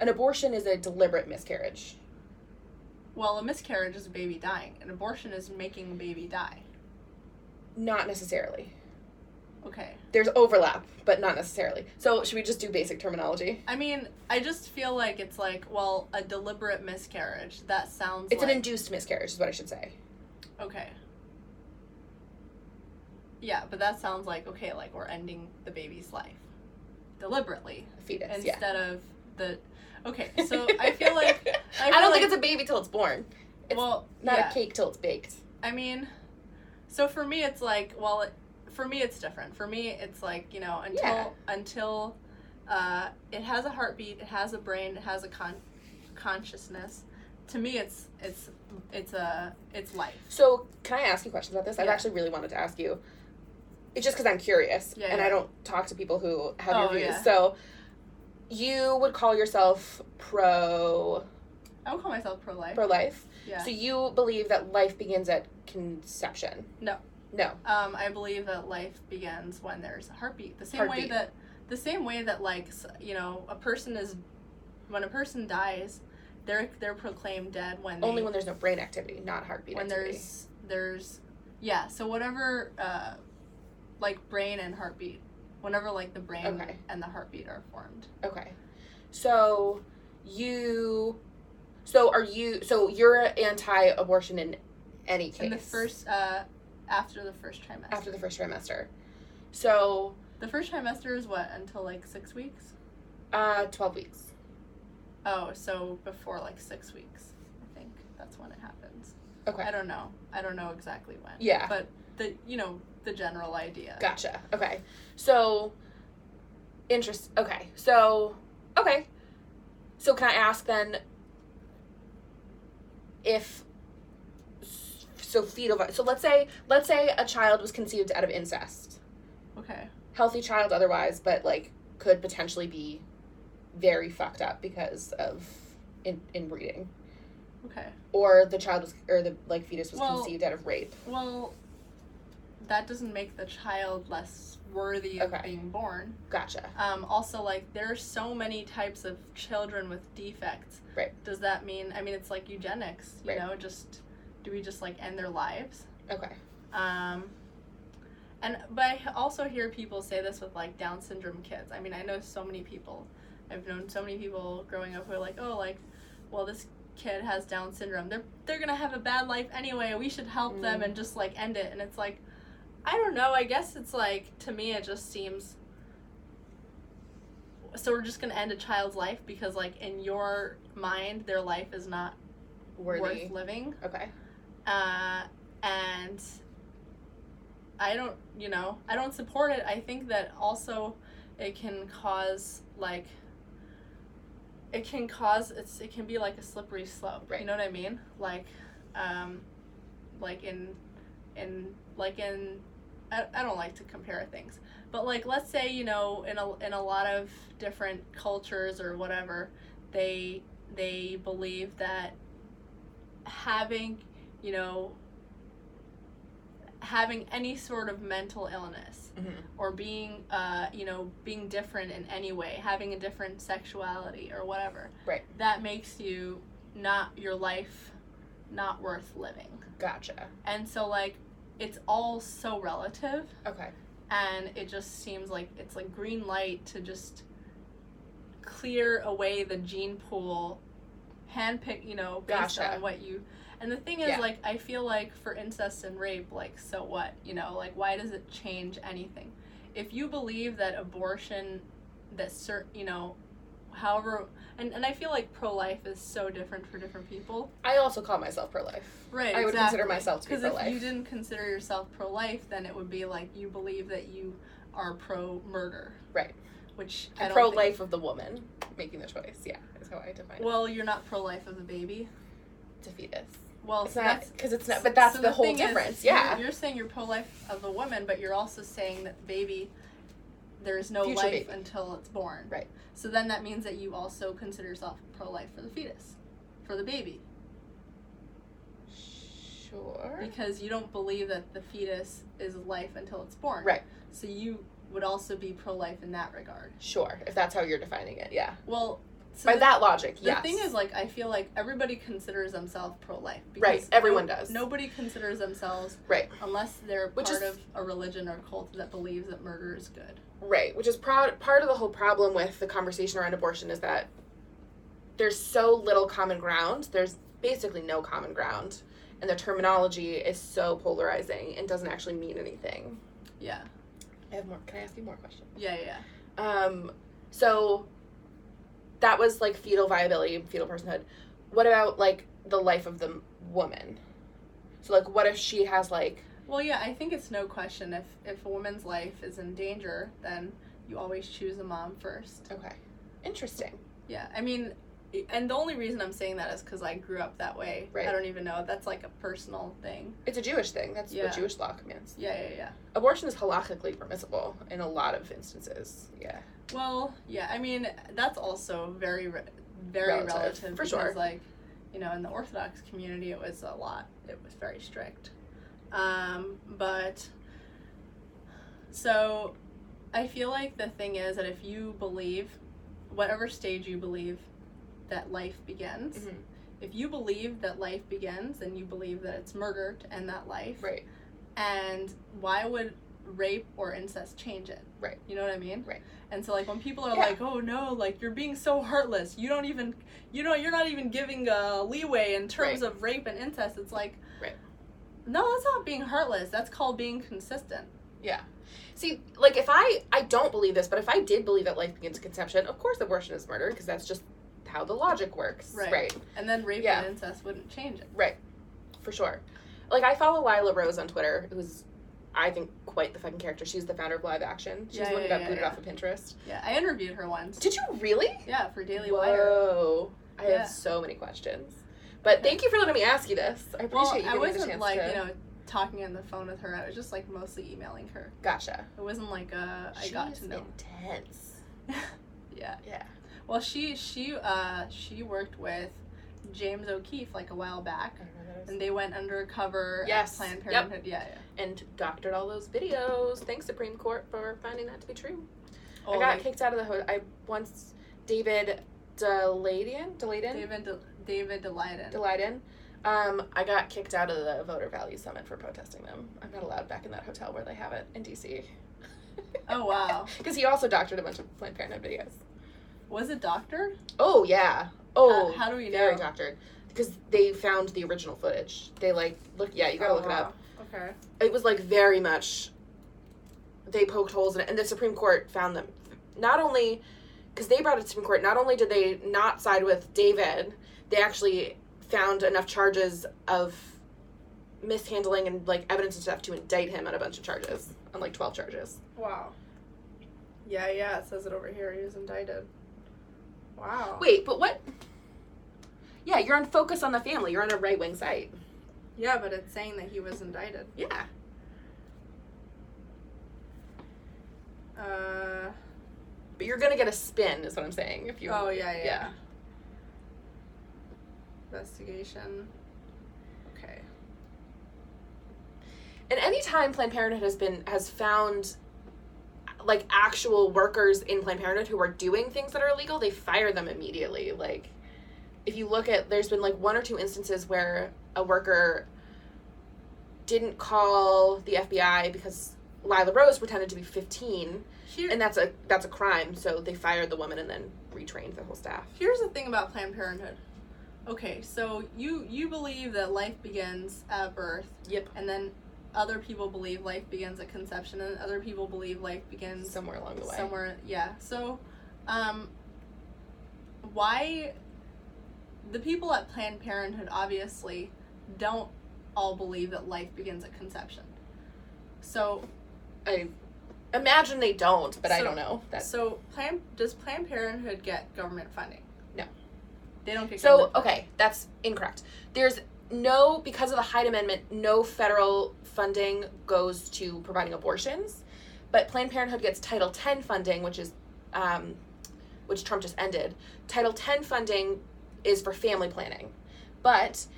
S2: An abortion is a deliberate miscarriage.
S1: Well, a miscarriage is a baby dying. An abortion is making a baby die.
S2: Not necessarily.
S1: Okay.
S2: There's overlap, but not necessarily. So should we just do basic terminology?
S1: I mean, I just feel like it's like, well, a deliberate miscarriage. That sounds
S2: It's an induced miscarriage is what I should say.
S1: Okay. Yeah, but that sounds like, okay, like we're ending the baby's life. Deliberately.
S2: The fetus,
S1: instead of the... Okay, so I feel like...
S2: I don't think it's a baby till it's born. It's not a cake till it's baked.
S1: I mean, so for me it's like, well, for me it's different. For me it's like, you know, until it has a heartbeat, it has a brain, it has a consciousness, to me, it's life.
S2: So, can I ask you questions about this?
S1: Yeah.
S2: I've actually really wanted to ask you. It's just because I'm curious, and I don't talk to people who have your views.
S1: Yeah.
S2: So, you would call yourself pro...
S1: I would call myself pro-life.
S2: Pro-life?
S1: Yeah.
S2: So, you believe that life begins at conception?
S1: No.
S2: No.
S1: I believe that life begins when there's a heartbeat. The same way that like, you know, when a person dies, they're proclaimed dead when
S2: only when there's no brain activity, not heartbeat activity.
S1: When there's yeah, so whatever like brain and heartbeat, whenever like the brain and the heartbeat are formed.
S2: Okay. So you're anti-abortion in any case?
S1: In the first after the first trimester.
S2: After the first trimester. So
S1: the first trimester is what, until like 6 weeks?
S2: 12 weeks.
S1: Oh, so before like 6 weeks, I think that's when it happens.
S2: Okay.
S1: I don't know exactly when.
S2: Yeah.
S1: But the general idea.
S2: Gotcha. Okay. So okay. So can I ask then if fetal, so let's say a child was conceived out of incest.
S1: Okay.
S2: Healthy child otherwise, but like could potentially be very fucked up because of inbreeding.
S1: Okay.
S2: Or the fetus was conceived out of rape.
S1: Well, that doesn't make the child less worthy of being born.
S2: Gotcha.
S1: Also, like, there are so many types of children with defects.
S2: Right.
S1: Does that mean, I mean, it's like eugenics, you know, do we just, like, end their lives?
S2: Okay.
S1: But I also hear people say this with, like, Down syndrome kids. I mean, I know so many people. I've known so many people growing up who are like, oh, like, well, this kid has Down syndrome. They're gonna have a bad life anyway. We should help them and just, like, end it. And it's like, I don't know. I guess it's like, to me, it just seems... So we're just gonna end a child's life because, like, in your mind, their life is not worth living.
S2: Okay.
S1: And I don't support it. I think that also it can cause, like, it can be like a slippery slope.
S2: Right.
S1: You know what I mean? Like I don't like to compare things, but like, let's say, you know, in a lot of different cultures or whatever, they believe that having any sort of mental illness or being different in any way, having a different sexuality or whatever,
S2: right,
S1: that makes your life not worth living.
S2: Gotcha.
S1: And so, like, it's all so relative.
S2: Okay.
S1: And it just seems like it's like green light to just clear away the gene pool, handpick, based on what you... And the thing is, like, I feel like for incest and rape, like, so what? Like, why does it change anything? If you believe that abortion, however... And I feel like pro-life is so different for different people.
S2: I also call myself pro-life.
S1: Right,
S2: I would consider myself to be pro-life.
S1: Because if you didn't consider yourself pro-life, then it would be like you believe that you are pro-murder.
S2: Right.
S1: Which
S2: I don't pro-life of the woman making the choice, is how I define it.
S1: Well, you're not pro-life of the baby.
S2: It's a fetus.
S1: Well,
S2: it's not, because it's not, but that's the whole difference,
S1: You're saying you're pro-life of the woman, but you're also saying that the baby, there's no
S2: future
S1: life
S2: baby
S1: until it's born.
S2: Right.
S1: So then that means that you also consider yourself pro-life for the fetus, for the baby.
S2: Sure.
S1: Because you don't believe that the fetus is life until it's born.
S2: Right.
S1: So you would also be pro-life in that regard.
S2: Sure, if that's how you're defining it, yeah.
S1: Well, so
S2: by that logic, yes.
S1: The thing is, like, I feel like everybody considers themselves pro-life.
S2: Right, everyone does.
S1: Nobody considers themselves unless they're part of a religion or cult that believes that murder is good.
S2: Right, which is part of the whole problem with the conversation around abortion is that there's so little common ground. There's basically no common ground. And the terminology is so polarizing and doesn't actually mean anything.
S1: Yeah.
S2: I have more. Can I ask you more questions?
S1: Yeah.
S2: So that was, like, fetal viability, fetal personhood. What about, like, the life of the woman? So, like, what if she has, like...
S1: Well, yeah, I think it's no question. If a woman's life is in danger, then you always choose a mom first.
S2: Okay. Interesting.
S1: Yeah, I mean, and the only reason I'm saying that is because I grew up that way.
S2: Right.
S1: I don't even know. That's like a personal thing.
S2: It's a Jewish thing. That's what Jewish law commands.
S1: Yeah.
S2: Abortion is halachically permissible in a lot of instances. Yeah.
S1: Well, yeah. I mean, that's also very relative.
S2: For
S1: because,
S2: sure.
S1: Like, you know, in the Orthodox community, it was a lot. It was very strict. But so I feel like the thing is that if you believe, whatever stage you believe that life begins,
S2: Mm-hmm.
S1: if you believe that life begins, then you believe that it's murder to end that life.
S2: Right.
S1: And why would rape or incest change it?
S2: Right.
S1: You know what I mean?
S2: Right.
S1: And so, like, when people are like, oh no, like, you're being so heartless, you're not even giving leeway in terms of rape and incest, it's like, no, that's not being heartless, that's called being consistent.
S2: Yeah. See, like, if I don't believe this, but if I did believe that life begins at conception, of course abortion is murder, because that's just how the logic works. Right.
S1: And then rape and incest wouldn't change it.
S2: Right. For sure. Like, I follow Lila Rose on Twitter, who's, I think, quite the fucking character. She's the founder of Live Action. She's the one who got booted off of Pinterest.
S1: Yeah, I interviewed her once.
S2: Did you really?
S1: Yeah, for Daily
S2: Whoa.
S1: Wire.
S2: Whoa. I have so many questions. But thank you for letting me ask you this. I appreciate you giving me the chance to...
S1: I wasn't, like, you know, talking on the phone with her. I was just, like, mostly emailing her.
S2: Gotcha.
S1: It wasn't like I got to know.
S2: Intense.
S1: Yeah.
S2: Yeah.
S1: Well, she worked with James O'Keefe like a while back, and they went undercover at Planned Parenthood. Yep. Yeah.
S2: And doctored all those videos. Thanks, Supreme Court, for finding that to be true.
S1: Oh,
S2: I got kicked out of the hotel. David Daleiden. I got kicked out of the Voter Value Summit for protesting them. I'm not allowed back in that hotel where they have it in D.C.
S1: Oh, wow.
S2: Because he also doctored a bunch of Planned Parenthood videos.
S1: Was it doctored?
S2: Oh, yeah. Oh,
S1: how do we know?
S2: Very doctored. Because they found the original footage. They, like, you gotta look it up.
S1: Okay.
S2: It was, like, very much, they poked holes in it, and the Supreme Court found them. Not only, because they brought it to the Supreme Court, not only did they not side with David, they actually found enough charges of mishandling and, like, evidence and stuff to indict him on a bunch of charges. On, like, 12 charges.
S1: Wow. Yeah, it says it over here. He was indicted. Wow.
S2: Wait, but what? Yeah, you're on Focus on the Family. You're on a right-wing site.
S1: Yeah, but it's saying that he was indicted.
S2: Yeah. But you're gonna get a spin, is what I'm saying. If you.
S1: Oh, yeah. Investigation. Okay.
S2: And any time Planned Parenthood has found, like, actual workers in Planned Parenthood who are doing things that are illegal, they fire them immediately. Like, if you look at, there's been, like, 1 or 2 instances where a worker didn't call the FBI because Lila Rose pretended to be 15, and that's a crime, so they fired the woman and then retrained the whole staff.
S1: Here's the thing about Planned Parenthood. Okay, so you believe that life begins at birth.
S2: Yep.
S1: And then other people believe life begins at conception, and other people believe life begins
S2: somewhere along the way.
S1: So, why the people at Planned Parenthood obviously don't all believe that life begins at conception. So,
S2: I imagine they don't, but I don't know.
S1: Does Planned Parenthood get government funding? No. They don't get
S2: government funding. Okay, that's incorrect. There's because of the Hyde Amendment, no federal funding goes to providing abortions, but Planned Parenthood gets Title X funding, which Trump just ended. Title X funding is for family planning, but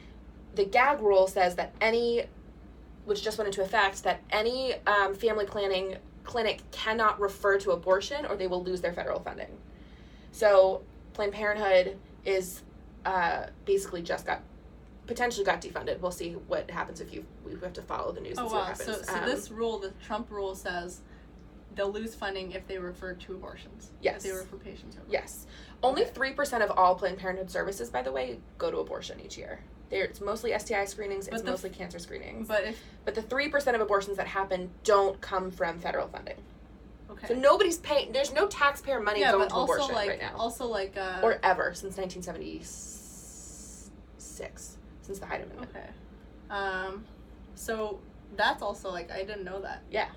S2: the gag rule says that which just went into effect, that any family planning clinic cannot refer to abortion or they will lose their federal funding. So Planned Parenthood is basically potentially got defunded. We'll see what happens we have to follow the news and see what happens.
S1: So this rule, the Trump rule, says they'll lose funding if they refer to abortions.
S2: Yes.
S1: If they refer patients to abortions.
S2: Yes. Only 3% of all Planned Parenthood services, by the way, go to abortion each year. It's mostly STI screenings, it's mostly cancer screenings. But the 3% of abortions that happen don't come from federal funding. Okay. So nobody's paying, there's no taxpayer money going to abortion right now. Or ever, since 1976. Since the Hyde Amendment.
S1: Okay. So that's also, I didn't know that.
S2: Yeah.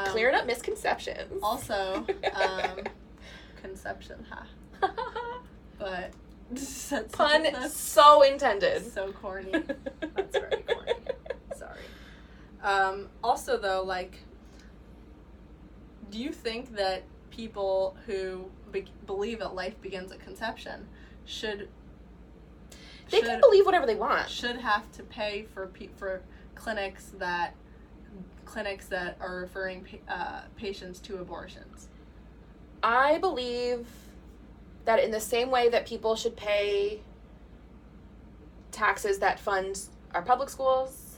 S2: Clearing up misconceptions.
S1: Also, conception, But
S2: Pun so intended.
S1: So corny. That's very corny. Sorry. Also, though, like, do you think that people who believe that life begins at conception
S2: they can believe whatever they want.
S1: Should have to pay for clinics that are referring patients to abortions?
S2: I believe that in the same way that people should pay taxes that fund our public schools,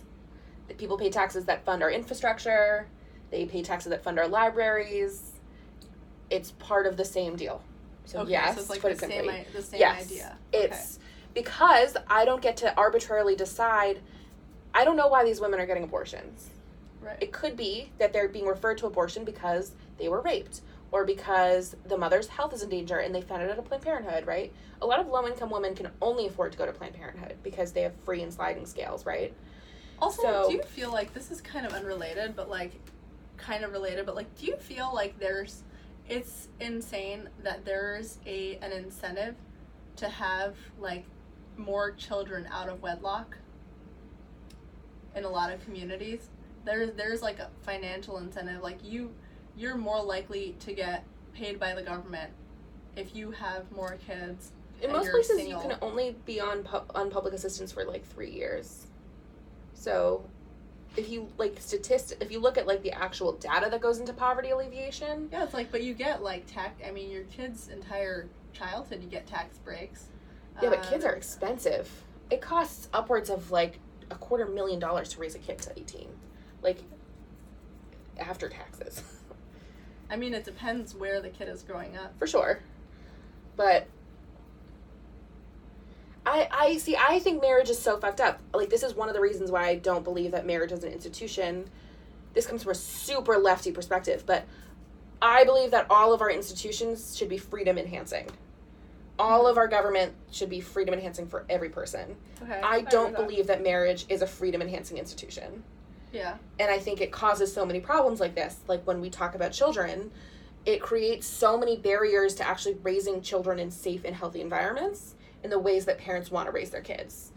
S2: that people pay taxes that fund our infrastructure, they pay taxes that fund our libraries, it's part of the same deal. So
S1: okay,
S2: yes,
S1: so it's like
S2: put
S1: the
S2: it simply.
S1: same
S2: yes,
S1: idea.
S2: It's because I don't get to arbitrarily decide. I don't know why these women are getting abortions.
S1: Right.
S2: It could be that they're being referred to abortion because they were raped, or because the mother's health is in danger and they found it at a Planned Parenthood, right? A lot of low-income women can only afford to go to Planned Parenthood because they have free and sliding scales, right?
S1: Also, do you feel like, this is kind of unrelated, but like, kind of related, but like, do you feel like it's insane that there's an incentive to have like more children out of wedlock in a lot of communities? There's like a financial incentive, like you're more likely to get paid by the government if you have more kids.
S2: In most places, you can only be on public assistance for like 3 years. So, if you if you look at like the actual data that goes into poverty alleviation,
S1: yeah, it's like, but you get like your kid's entire childhood, you get tax breaks.
S2: Yeah, but kids are expensive. It costs upwards of like $250,000 to raise a kid to 18, like after taxes.
S1: I mean, it depends where the kid is growing up.
S2: For sure. But I think marriage is so fucked up. Like, this is one of the reasons why I don't believe that marriage is an institution. This comes from a super lefty perspective, but I believe that all of our institutions should be freedom enhancing. All of our government should be freedom enhancing for every person.
S1: Okay,
S2: I don't believe that marriage is a freedom enhancing institution.
S1: Yeah.
S2: And I think it causes so many problems like this. Like, when we talk about children, it creates so many barriers to actually raising children in safe and healthy environments in the ways that parents want to raise their kids.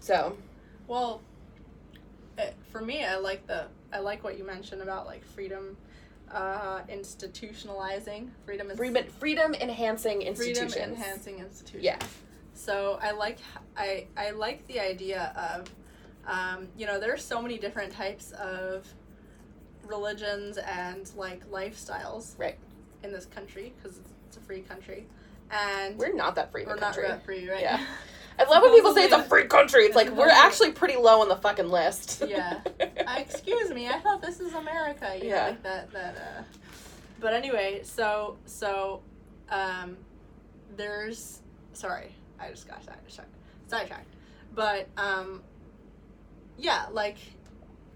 S2: So.
S1: Well, for me, I like what you mentioned about like freedom institutionalizing freedom enhancing institutions. Freedom enhancing institutions.
S2: Yeah.
S1: So I like the idea of there's so many different types of religions and like lifestyles
S2: right
S1: in this country because it's a free country, and
S2: we're not that free of a country.
S1: We're not that free, right?
S2: Yeah. I love when people say it's a free country. It's like, we're actually pretty low on the fucking list.
S1: Yeah. Excuse me, I thought this is America. Yeah. Like that. But anyway, so there's, sorry, I just got sidetracked. But, yeah, like,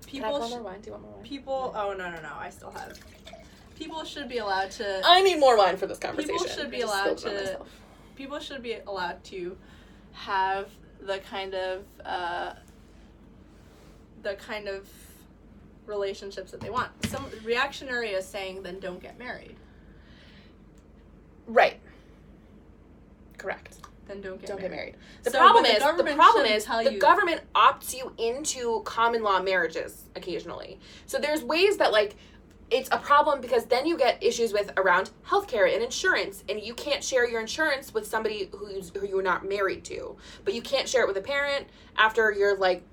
S1: people.
S2: Can I have more wine? Do you want more wine?
S1: People, oh, no, I still have. People should be allowed to.
S2: I need more wine for this conversation.
S1: People should be allowed to have the kind of relationships that they want. Some reactionary is saying, then don't get married.
S2: Right. Correct.
S1: Then don't get married.
S2: The problem is the government opts you into common law marriages occasionally. So there's ways that like it's a problem because then you get issues with around healthcare and insurance, and you can't share your insurance with somebody who you're not married to, but you can't share it with a parent after you're like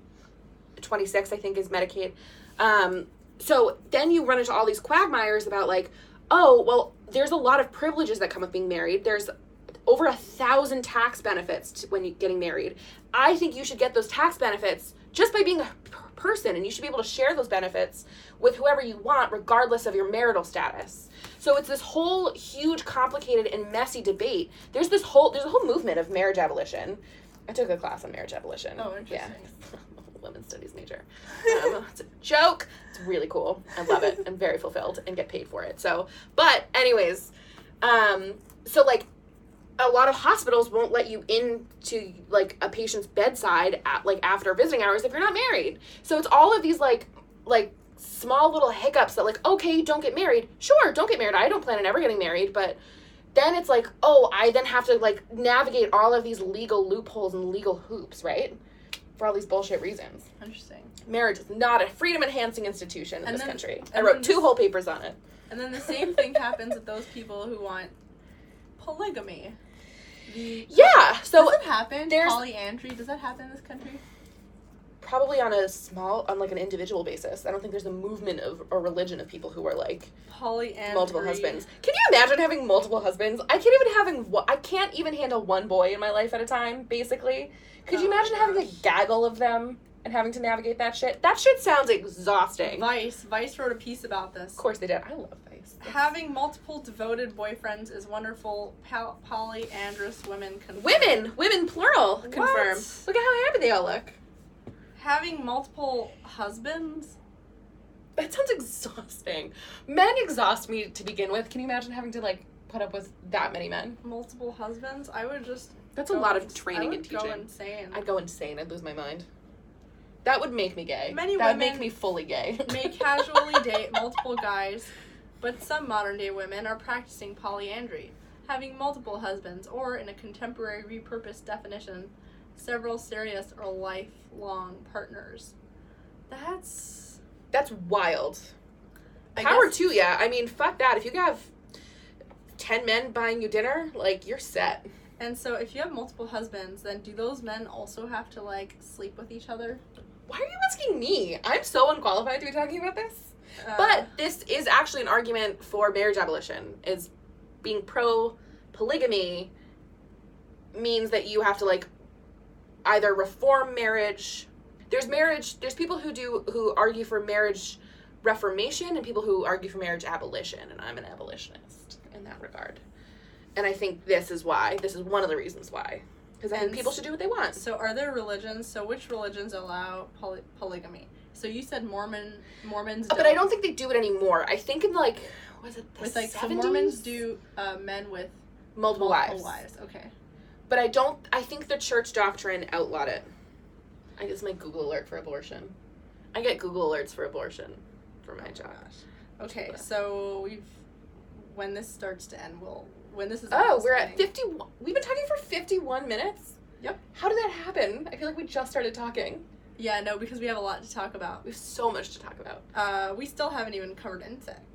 S2: 26, I think is Medicaid. So then you run into all these quagmires about like, oh, well, there's a lot of privileges that come with being married. There's over 1,000 tax benefits when you're getting married. I think you should get those tax benefits just by being a person, and you should be able to share those benefits with whoever you want, regardless of your marital status. So it's this whole huge, complicated, and messy debate. There's a whole movement of marriage abolition. I took a class on marriage abolition.
S1: Oh, interesting.
S2: Yeah. Women's studies major. It's a joke. It's really cool. I love it. I'm very fulfilled and get paid for it. So, but anyways, so like, a lot of hospitals won't let you into like a patient's bedside at like after visiting hours if you're not married. So it's all of these like small little hiccups that like, okay, don't get married. Sure, don't get married. I don't plan on ever getting married, but then it's like, oh, I then have to, like, navigate all of these legal loopholes and legal hoops, right? For all these bullshit reasons.
S1: Interesting.
S2: Marriage is not a freedom-enhancing institution in this country. I wrote 2 whole papers on it.
S1: And then the same thing happens with those people who want polygamy.
S2: So
S1: does it happen? Polyandry, does that happen in this country?
S2: Probably on like an individual basis. I don't think there's a movement of a religion of people who are like
S1: polyandry.
S2: Multiple husbands. Can you imagine having multiple husbands? I can't even handle one boy in my life at a time, basically. Could you imagine having a gaggle of them and having to navigate that shit? That shit sounds exhausting.
S1: Vice wrote a piece about this.
S2: Of course they did. I love Vice.
S1: Having multiple devoted boyfriends is wonderful. Polyandrous women confirm.
S2: Women plural confirm.
S1: What?
S2: Look at how happy they all look.
S1: Having multiple husbands?
S2: That sounds exhausting. Men exhaust me to begin with. Can you imagine having to, like, put up with that many men?
S1: Multiple husbands? I would just...
S2: That's a lot of training and teaching.
S1: I would go insane.
S2: I'd go insane. I'd lose my mind. That would make me gay.
S1: Many
S2: that would
S1: women
S2: make me fully gay.
S1: may casually date multiple guys, but some modern-day women are practicing polyandry, having multiple husbands, or, in a contemporary repurposed definition, several serious or lifelong partners. That's
S2: wild. Power to ya. I mean, fuck that. If you have 10 men buying you dinner, like, you're set.
S1: And so if you have multiple husbands, then do those men also have to, like, sleep with each other?
S2: Why are you asking me? I'm so unqualified to be talking about this. But this is actually an argument for marriage abolition, is being pro-polygamy means that you have to, like, either reform marriage. There's people who argue for marriage reformation and people who argue for marriage abolition, and I'm an abolitionist in that regard. And I think this is one of the reasons why. Because I think people should do what they want.
S1: So are there religions, which religions allow polygamy? So you said Mormons don't.
S2: But I don't think they do it anymore. I think in, like, was it the 70s?
S1: So Mormons do men with
S2: multiple wives.
S1: Okay.
S2: But I think the church doctrine outlawed it. I guess my Google alert for abortion. I get Google alerts for abortion for my job.
S1: Okay, so when this starts to end,
S2: we're at 51. We've been talking for 51 minutes?
S1: Yep.
S2: How did that happen? I feel like we just started talking.
S1: Yeah, no, because we have a lot to talk about.
S2: We have so much to talk about.
S1: We still haven't even covered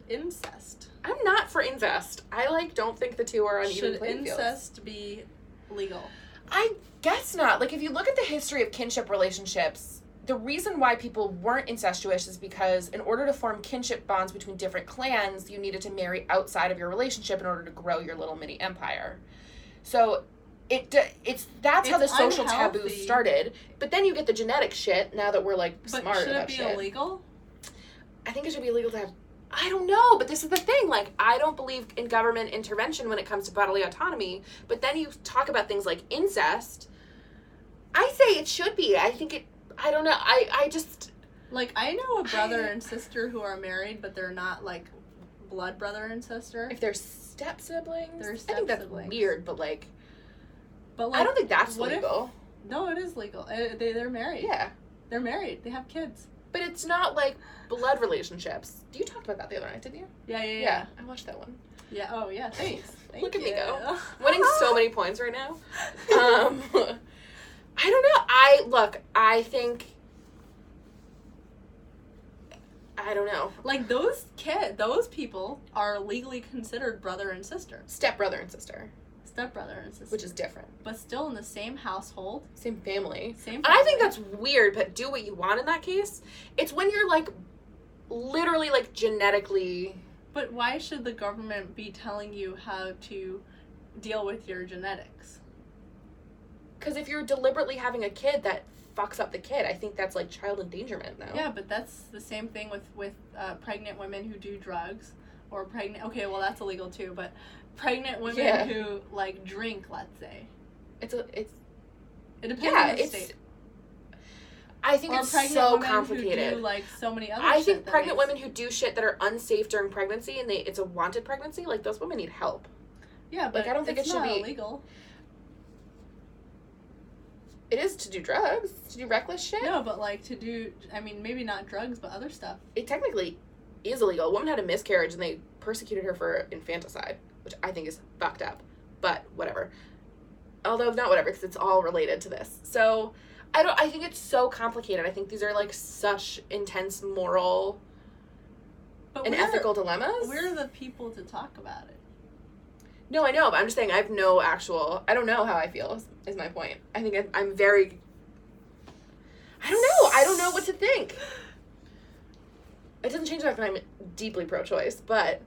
S1: incest.
S2: I'm not for incest. I, don't think the two are on even playing fields.
S1: Should incest be legal?
S2: I guess not. Like, if you look at the history of kinship relationships, the reason why people weren't incestuous is because in order to form kinship bonds between different clans, you needed to marry outside of your relationship in order to grow your little mini empire. So that's how the social taboo started. But then you get the genetic shit now that we're, like, smart about shit.
S1: But should it be illegal?
S2: I think it should be illegal to have... I don't know, but this is the thing. Like, I don't believe in government intervention when it comes to bodily autonomy. But then you talk about things like incest. I say it should be. I think it... I don't know. I just...
S1: Like, I know a brother and sister who are married, but they're not, like, blood brother and sister.
S2: If they're step-siblings?
S1: They're
S2: I think that's weird, but, like... I don't think that's legal.
S1: No, it is legal. They're married.
S2: Yeah.
S1: They're married. They have kids.
S2: But it's not, like, blood relationships. You talked about that the other night, didn't you?
S1: Yeah.
S2: I watched that one.
S1: Yeah, oh, yeah, thanks.
S2: Look at me go. Winning so many points right now. I don't know. I think... I don't know.
S1: Like, those people are legally considered brother and sister.
S2: Stepbrother and sister.
S1: Stepbrother and sister.
S2: Which is different.
S1: But still in the same household.
S2: Same family.
S1: And
S2: I think that's weird, but do what you want in that case. It's when you're, like, literally, like, genetically...
S1: But why should the government be telling you how to deal with your genetics?
S2: Because if you're deliberately having a kid that fucks up the kid, I think that's, like, child endangerment now.
S1: Yeah, but that's the same thing with pregnant women who do drugs. Or pregnant... Okay, well, that's illegal, too, but... Pregnant women who, like, drink, let's say. It depends on the state.
S2: I think it's so complicated.
S1: Who do, like, so many other
S2: I think pregnant women who do shit that are unsafe during pregnancy and it's a wanted pregnancy, like, those women need help.
S1: Yeah, but
S2: like, I don't think it should be
S1: illegal.
S2: It is to do drugs, to do reckless shit.
S1: No, but, like, to do, I mean, maybe not drugs, but other stuff.
S2: It technically is illegal. A woman had a miscarriage and they persecuted her for infanticide. which I think is fucked up, but whatever. Although not whatever, because it's all related to this. So I think it's so complicated. I think these are like such intense moral and ethical dilemmas.
S1: We're the people to talk about it.
S2: No, I know, but I'm just saying I have no actual, I don't know how I feel is my point. I think I'm very, I don't know what to think. It doesn't change the fact that I'm deeply pro-choice, but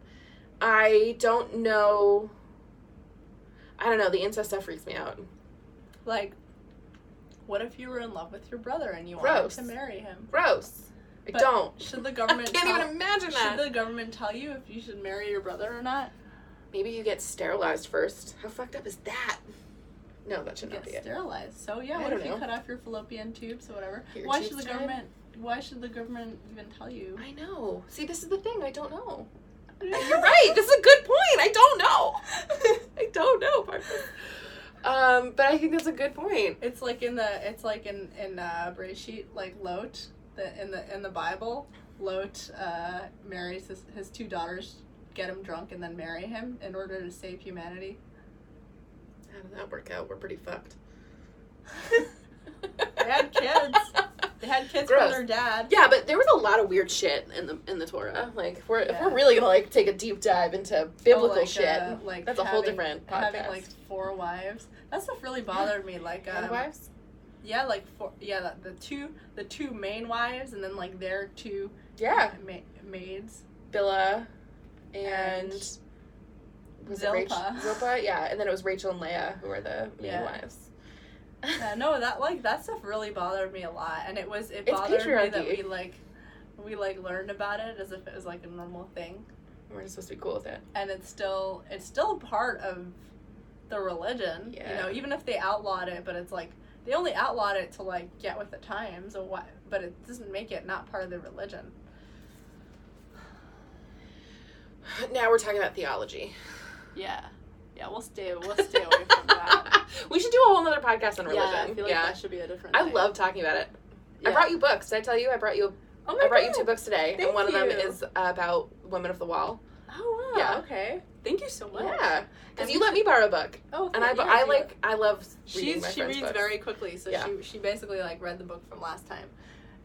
S2: I don't know, the incest stuff freaks me out.
S1: Like, what if you were in love with your brother and you
S2: Gross.
S1: wanted to marry him?
S2: Gross.
S1: But
S2: don't.
S1: Should the government
S2: I can't even imagine that.
S1: Should the government tell you if you should marry your brother or not?
S2: Maybe you get sterilized first. How fucked up is that? No, that should not be it.
S1: Sterilized. So yeah, what if you cut off your fallopian tubes or whatever? Why should the government even tell you?
S2: I know. See, this is the thing. I don't know. You're right. This is a good point. I don't know. I don't know, Pardes. But I think that's a good point.
S1: It's like in Bereshit, like Lot, in the Bible, Lot marries his two daughters, get him drunk, and then marry him in order to save humanity.
S2: How did that work out? We're pretty fucked.
S1: They had kids. They had kids from their dad.
S2: Yeah, but there was a lot of weird shit in the Torah. Like, if we're really gonna like take a deep dive into biblical shit, that's a whole different podcast.
S1: Having like 4 wives. That stuff really bothered me. Like
S2: wives.
S1: Yeah, like the two main wives, and then like their 2 maids.
S2: Bilhah and
S1: Zilpah.
S2: Zilpah, yeah, and then it was Rachel and Leah who were the main wives.
S1: Yeah, no, that stuff really bothered me a lot, and it bothered me that we learned about it as if it was like a normal thing.
S2: We're just supposed to be cool with it,
S1: and it's still part of the religion.
S2: Yeah.
S1: You know, even if they outlawed it, but it's like they only outlawed it to like get with the times or what, but it doesn't make it not part of the religion.
S2: Now we're talking about theology.
S1: Yeah, we'll stay away from that.
S2: We should do a whole other podcast on religion.
S1: Yeah, I feel like that should be a different thing.
S2: I love talking about it.
S1: Yeah.
S2: I brought you books. Did I tell you? I brought you 2 books today.
S1: Thank
S2: and one
S1: you.
S2: of them is about Women of the Wall.
S1: Oh, wow.
S2: Yeah.
S1: Okay. Thank you so much.
S2: Yeah. Because you let me borrow a book.
S1: Oh,
S2: and I love reading my
S1: She
S2: friends'
S1: reads
S2: books.
S1: very quickly, so she basically like read the book from last time.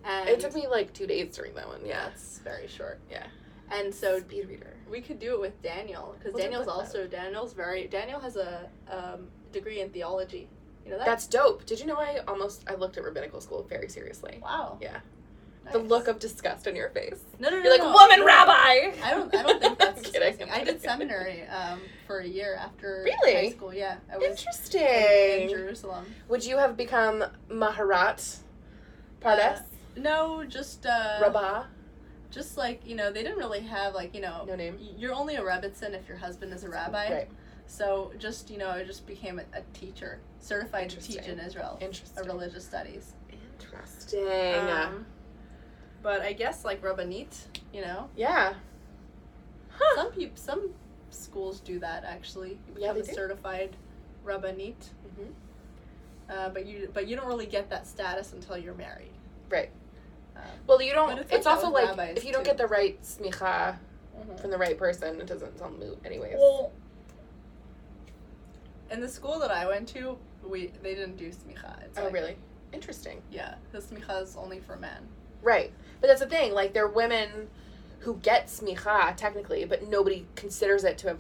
S1: And
S2: it took me like 2 days to read that one. Yeah.
S1: It's very short.
S2: Yeah.
S1: And so
S2: speed reader.
S1: We could do it with Daniel, because Daniel has a degree in theology. You know that?
S2: That's dope. Did you know I looked at rabbinical school very seriously?
S1: Wow.
S2: Yeah.
S1: Nice.
S2: The look of disgust on your face.
S1: No.
S2: You're like, woman rabbi!
S1: I don't think that's
S2: kidding.
S1: I did seminary for a year after
S2: really?
S1: high school. Yeah. I was
S2: interesting.
S1: in Jerusalem.
S2: Would you have become Maharat Pardes?
S1: No, just
S2: Rabbah?
S1: Just like, they didn't really have like,
S2: no name.
S1: You're only a rebbitzin if your husband is a rabbi.
S2: Right.
S1: So just, I just became a teacher, certified to teach in Israel.
S2: Interesting.
S1: Religious studies.
S2: Interesting.
S1: But I guess like rabbinit,
S2: Yeah. Huh.
S1: Some schools do that actually. You
S2: Yeah,
S1: become
S2: they
S1: a
S2: do.
S1: certified rabbinit.
S2: Mm-hmm.
S1: But you don't really get that status until you're married.
S2: Right. Well, you don't. It's also like
S1: rabbis
S2: if you don't get the right smicha from the right person, it doesn't sound moot, anyways.
S1: Well, in the school that I went to, they didn't do smicha.
S2: Really? Interesting.
S1: Yeah, the smicha is only for men.
S2: Right, but that's the thing. Like, there are women who get smicha technically, but nobody considers it to have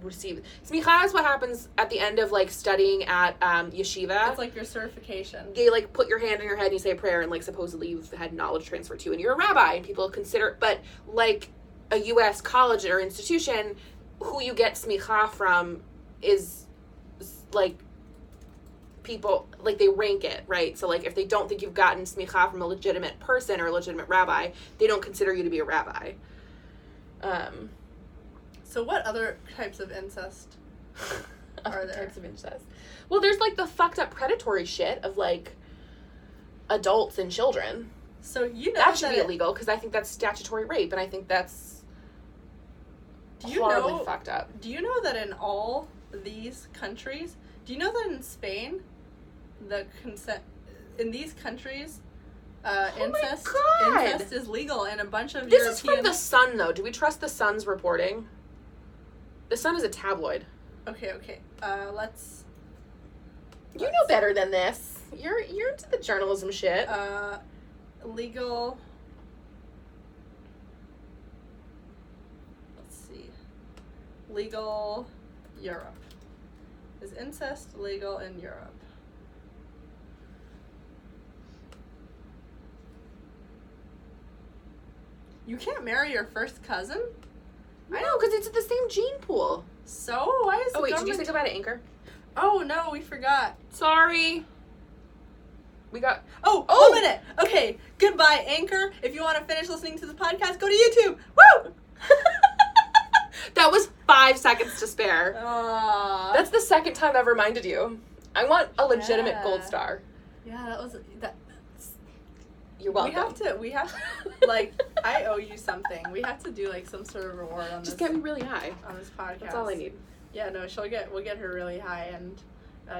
S2: received. Smicha is what happens at the end of like studying at yeshiva.
S1: It's like your certification.
S2: They like put your hand on your head and you say a prayer, and like supposedly you've had knowledge transferred to you, and you're a rabbi, and people consider. But like a U.S. college or institution, who you get smicha from is like people, like they rank it, right? So like if they don't think you've gotten smicha from a legitimate person or a legitimate rabbi, they don't consider you to be a rabbi.
S1: So what other types of incest are there?
S2: Types of incest. Well, there's like the fucked up predatory shit of like adults and children.
S1: So that
S2: should be illegal because I think that's statutory rape, and I think that's horribly fucked up.
S1: Do you know that in all these countries, in Spain, in these countries, incest is legal, and a bunch of
S2: This is from The Sun, though. Do we trust The Sun's reporting? The Sun is a tabloid.
S1: Okay. Let's...
S2: You know better than this. You're into the journalism shit.
S1: Legal... Let's see. Legal Europe. Is incest legal in Europe? You can't marry your first cousin?
S2: I know, because it's the same gene pool.
S1: So? Why is the
S2: wait,
S1: government...
S2: did you think about it, Anchor?
S1: Oh, no, we forgot.
S2: Sorry. We got...
S1: Oh, 1 minute. Okay, goodbye, Anchor. If you want to finish listening to this podcast, go to YouTube. Woo!
S2: That was 5 seconds to spare.
S1: That's
S2: the second time I've reminded you. I want a legitimate gold star.
S1: Yeah, that was...
S2: You're welcome.
S1: We have to, like, I owe you something. We have to do, like, some sort of reward on this.
S2: Just get me really high.
S1: On this podcast.
S2: That's all I need.
S1: Yeah, no, we'll get her really high and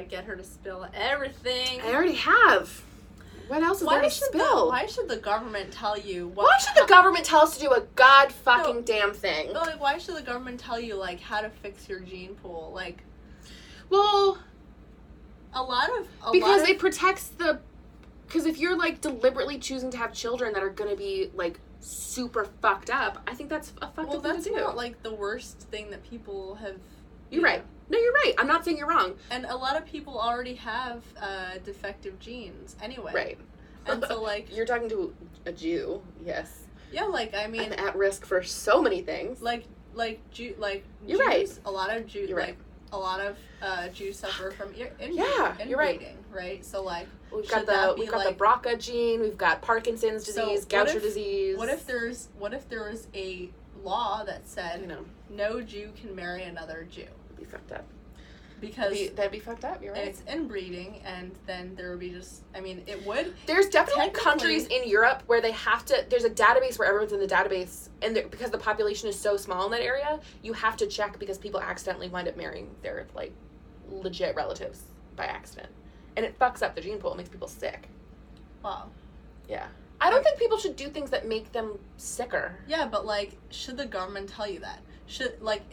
S1: get her to spill everything.
S2: I already have. What else is there to spill?
S1: Why should the government tell you what...
S2: Why should the government tell us to do a damn thing?
S1: No, like, why should the government tell you, like, how to fix your gene pool? Like...
S2: Well...
S1: Because
S2: it protects the... Because if you're, like, deliberately choosing to have children that are going to be, like, super fucked up, I think that's a fucked up thing to do. Well, that's
S1: not, like, the worst thing that people have...
S2: You're right. No, you're right. I'm not saying you're wrong.
S1: And a lot of people already have defective genes anyway.
S2: Right.
S1: And so, like...
S2: You're talking to a Jew, yes.
S1: Yeah, like, I mean...
S2: I'm at risk for so many things.
S1: You're
S2: Jews,
S1: right. A lot of Jews...
S2: You're right.
S1: A lot of Jews suffer from inbreeding,
S2: you're
S1: right? So, like...
S2: We've got the BRCA gene, we've got Parkinson's disease, Gaucher disease.
S1: What if there was a law that said no Jew can marry another Jew?
S2: It'd be fucked up.
S1: Because
S2: that'd be fucked up, you're right.
S1: It's inbreeding, and then there would be it would.
S2: There's definitely countries in Europe where they have to, there's a database where everyone's in the database, and because the population is so small in that area, you have to check because people accidentally wind up marrying their, like, legit relatives by accident. And it fucks up the gene pool. It makes people sick.
S1: Wow.
S2: Yeah. I don't think people should do things that make them sicker.
S1: Yeah, but, like, should the government tell you that?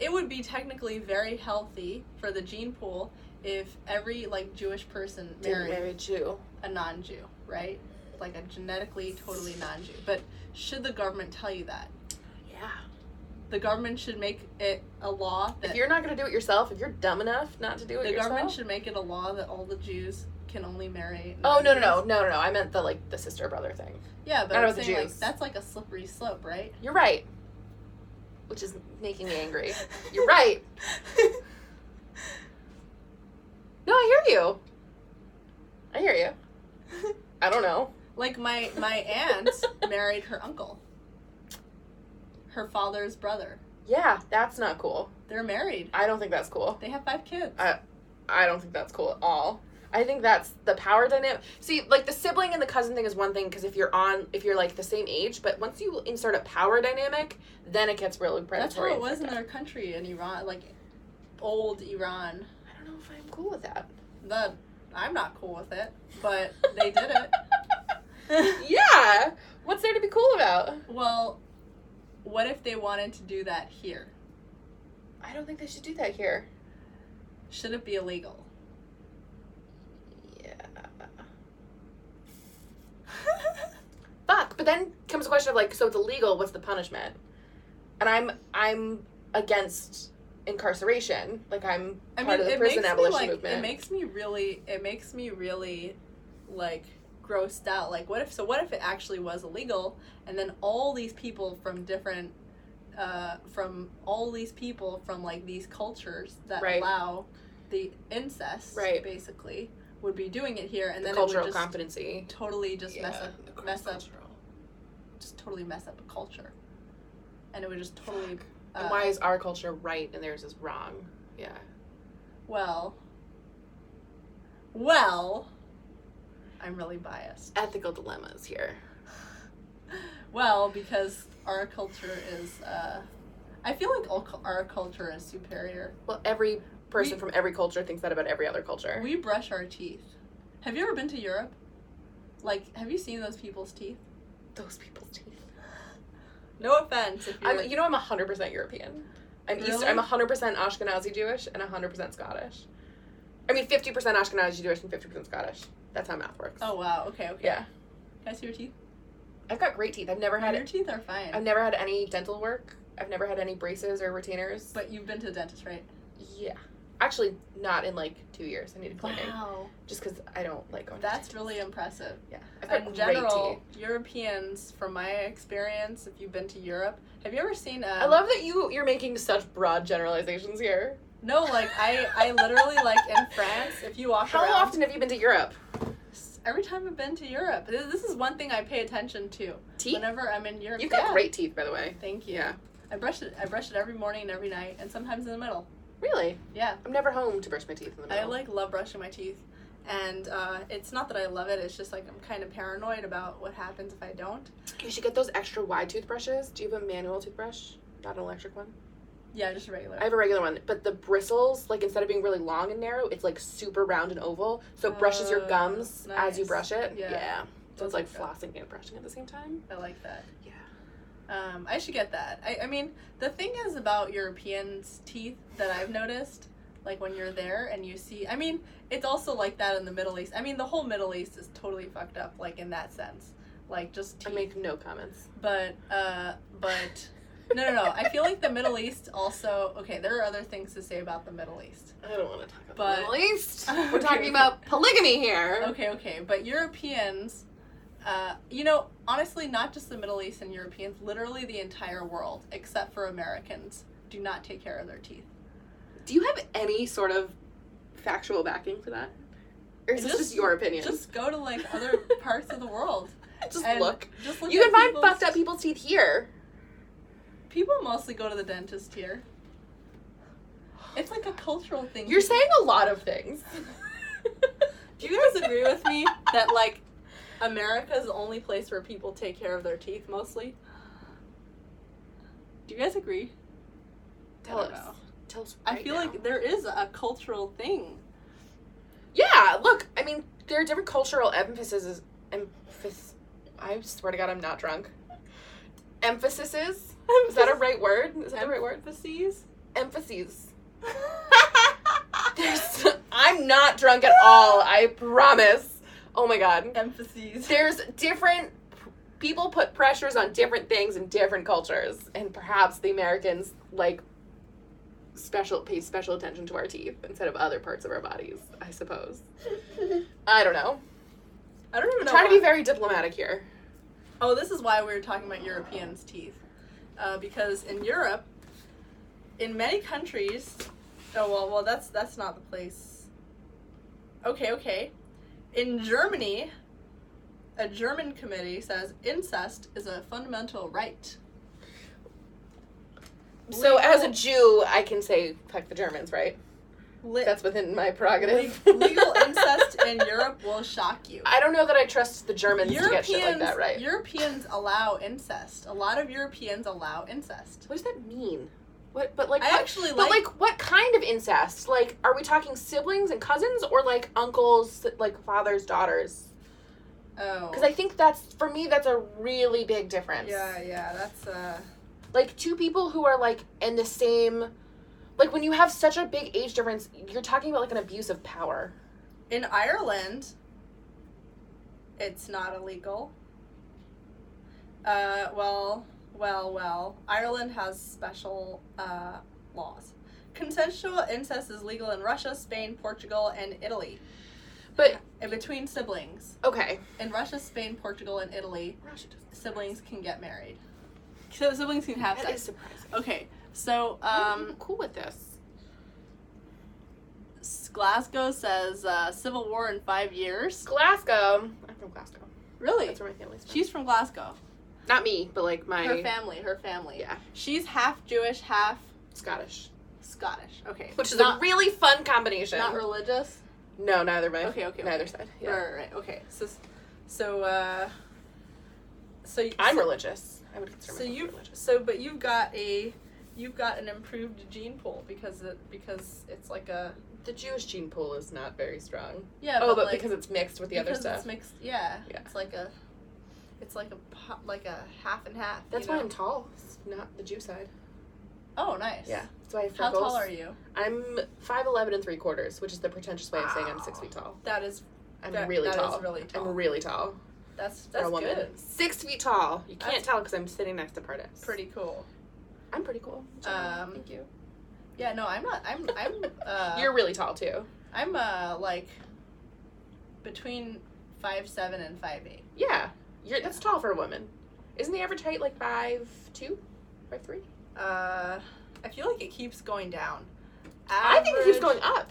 S1: It would be technically very healthy for the gene pool if every, like, Jewish person married
S2: a Jew.
S1: A non-Jew, right? Like, a genetically totally non-Jew. But should the government tell you that?
S2: Yeah.
S1: The government should make it a law that...
S2: If you're not going to do it yourself, if you're dumb enough not to do it yourself...
S1: The government should make it a law that all the Jews can only marry...
S2: Oh, no. I meant the sister-brother thing.
S1: Yeah, but
S2: I'm saying,
S1: like, that's like a slippery slope, right?
S2: You're right. Which is making me angry. You're right. No, I hear you. I don't know.
S1: Like, my aunt married her uncle. Her father's brother.
S2: Yeah, that's not cool.
S1: They're married.
S2: I don't think that's cool.
S1: They have 5 kids.
S2: I don't think that's cool at all. I think that's the power dynamic. See, like, the sibling and the cousin thing is one thing because if you're like the same age, but once you insert a power dynamic, then it gets really predatory.
S1: That's how it was in their country in Iran, like old Iran.
S2: I don't know if I'm cool with that.
S1: I'm not cool with it, but they did it.
S2: Yeah. What's there to be cool about?
S1: Well, what if they wanted to do that here?
S2: I don't think they should do that here.
S1: Should it be illegal?
S2: Fuck, but then comes the question of, like, so it's illegal, what's the punishment? And I'm against incarceration. Like, I'm part of the prison abolition movement.
S1: It makes me really, like, grossed out. Like, what if it actually was illegal, and then all these people from different, like, these cultures that allow the incest, basically, would be doing it here, and then
S2: cultural
S1: it would just
S2: competency
S1: totally just totally mess up a culture, and it would just totally.
S2: And why is our culture right and theirs is wrong? Yeah.
S1: Well, I'm really biased.
S2: Ethical dilemmas here.
S1: Well, because our culture is, I feel like our culture is superior.
S2: Well, every person from every culture thinks that about every other culture.
S1: We brush our teeth. Have you ever been to Europe? Like, have you seen those people's teeth?
S2: Those people's teeth.
S1: No offense. If
S2: I'm 100% European. I'm
S1: Really?
S2: I'm 100% Ashkenazi Jewish and 100% Scottish. I mean, 50% Ashkenazi Jewish and 50% Scottish. That's how math works.
S1: Oh, wow. Okay.
S2: Yeah.
S1: Can I see your teeth?
S2: I've got great teeth. I've never had
S1: Your teeth are fine.
S2: I've never had any dental work. I've never had any braces or retainers.
S1: But you've been to the dentist, right?
S2: Yeah. Actually, not in like 2 years. I need a cleaning.
S1: Wow.
S2: Just because I don't like going
S1: That's
S2: to
S1: really impressive.
S2: Yeah. I've got
S1: In
S2: great
S1: general,
S2: teeth.
S1: Europeans, from my experience, if you've been to Europe, have you ever seen
S2: I love that you're making such broad generalizations here.
S1: No, like, I literally, like, in France, if you walk around...
S2: How often have you been to Europe?
S1: Every time I've been to Europe. This is one thing I pay attention to.
S2: Teeth?
S1: Whenever I'm in Europe.
S2: You've got great teeth, by the way.
S1: Thank you.
S2: Yeah.
S1: I brush it every morning and every night, and sometimes in the middle.
S2: Really?
S1: Yeah.
S2: I'm never home to brush my teeth in the middle.
S1: I, love brushing my teeth. And it's not that I love it, it's just, like, I'm kind of paranoid about what happens if I don't.
S2: You should get those extra wide toothbrushes. Do you have a manual toothbrush? Not an electric one?
S1: Yeah, just a regular.
S2: I have a regular one, but the bristles, like, instead of being really long and narrow, it's, like, super round and oval, so it brushes your gums as you brush it.
S1: Yeah.
S2: So it's, like, flossing and brushing at the same time.
S1: I like that.
S2: Yeah.
S1: I should get that. I mean, the thing is about Europeans' teeth that I've noticed, like, when you're there and you see... I mean, it's also like that in the Middle East. I mean, the whole Middle East is totally fucked up, like, in that sense. Like, just teeth.
S2: I make no comments.
S1: But... No. I feel like the Middle East also... Okay, there are other things to say about the Middle East.
S2: I don't want to talk about
S1: But-
S2: the Middle East.
S1: Okay.
S2: We're talking about polygamy here.
S1: Okay. But Europeans... honestly, not just the Middle East and Europeans, literally the entire world, except for Americans, do not take care of their teeth.
S2: Do you have any sort of factual backing for that? Or is this just your opinion?
S1: Just go to, like, other parts of the world.
S2: Just
S1: and
S2: look.
S1: Just look
S2: You
S1: at
S2: can find
S1: people's-
S2: fucked up people's teeth here.
S1: People mostly go to the dentist here. It's like a cultural thing.
S2: You're saying a lot of things.
S1: Do you guys agree with me that, like, America is the only place where people take care of their teeth mostly? Do you guys agree?
S2: Tell
S1: I don't
S2: us.
S1: know.
S2: Tell us
S1: I
S2: right
S1: feel
S2: now.
S1: like there is a cultural thing.
S2: Yeah, look, I mean, there are different cultural emphases. I swear to God, I'm not drunk. Emphases? Is that a right word? Is that the right word?
S1: Emphases?
S2: Emphases. I'm not drunk at all, I promise. Oh my God.
S1: Emphases.
S2: There's different... People put pressures on different things in different cultures. And perhaps the Americans, like, pay special attention to our teeth instead of other parts of our bodies, I suppose. I don't know.
S1: I don't even know.
S2: Trying to be very diplomatic here.
S1: Oh, this is why we were talking about Europeans' teeth. Because in Europe, in many countries... Oh, well, that's not the place. Okay. In Germany, a German committee says incest is a fundamental right.
S2: So as a Jew, I can say, fuck the Germans, right? That's within my prerogative.
S1: Legal incest in Europe will shock you.
S2: I don't know that I trust the Germans to get shit like that right.
S1: Europeans allow incest. A lot of Europeans allow incest.
S2: What does that mean? What kind of incest? Like, are we talking siblings and cousins, or like uncles, like fathers, daughters?
S1: Oh.
S2: Because I think that's a really big difference.
S1: Yeah, that's
S2: like two people who are like in the same, like when you have such a big age difference, you're talking about like an abuse of power.
S1: In Ireland, it's not illegal. Well, Ireland has special laws. Consensual incest is legal in Russia, Spain, Portugal, and Italy.
S2: But
S1: and between siblings.
S2: Okay.
S1: In Russia, Spain, Portugal, and Italy, siblings can get married. So siblings can have sex.
S2: That is surprising.
S1: Okay, so
S2: I'm cool with this.
S1: Glasgow says civil war in 5 years.
S2: Glasgow. I'm from Glasgow.
S1: Really?
S2: That's where my family's from.
S1: She's from Glasgow.
S2: Not me, but like my...
S1: Her family.
S2: Yeah.
S1: She's half Jewish, half...
S2: Scottish.
S1: Okay.
S2: Which is a really fun combination.
S1: Not religious?
S2: No, neither way.
S1: Okay.
S2: Neither side. Yeah.
S1: Right. Okay. So
S2: I'm religious. I would consider myself religious.
S1: But you've got an improved gene pool because it's like a...
S2: The Jewish gene pool is not very strong.
S1: Yeah.
S2: Oh, but
S1: like,
S2: because it's mixed with the other stuff.
S1: It's mixed. Yeah. It's like a half and half.
S2: That's why I'm tall. It's not the Jew side.
S1: Oh, nice.
S2: Yeah. That's why I have
S1: How
S2: freckles.
S1: tall are you?
S2: I'm 5'11" and 3/4, which is the pretentious way of saying I'm 6 feet tall.
S1: That is...
S2: I'm really tall.
S1: Is really tall.
S2: I'm really tall.
S1: That's
S2: for a woman.
S1: good.
S2: 6 feet tall. You can't tell because I'm sitting next to Pardes.
S1: Pretty cool.
S2: I'm pretty cool. Thank you.
S1: Yeah, no, I'm not. I'm
S2: You're really tall too.
S1: I'm like between 5'7" and 5'8".
S2: Yeah. That's tall for a woman. Isn't the average height like 5'2", 5'3"?
S1: I feel like it keeps going down.
S2: I think it keeps going up.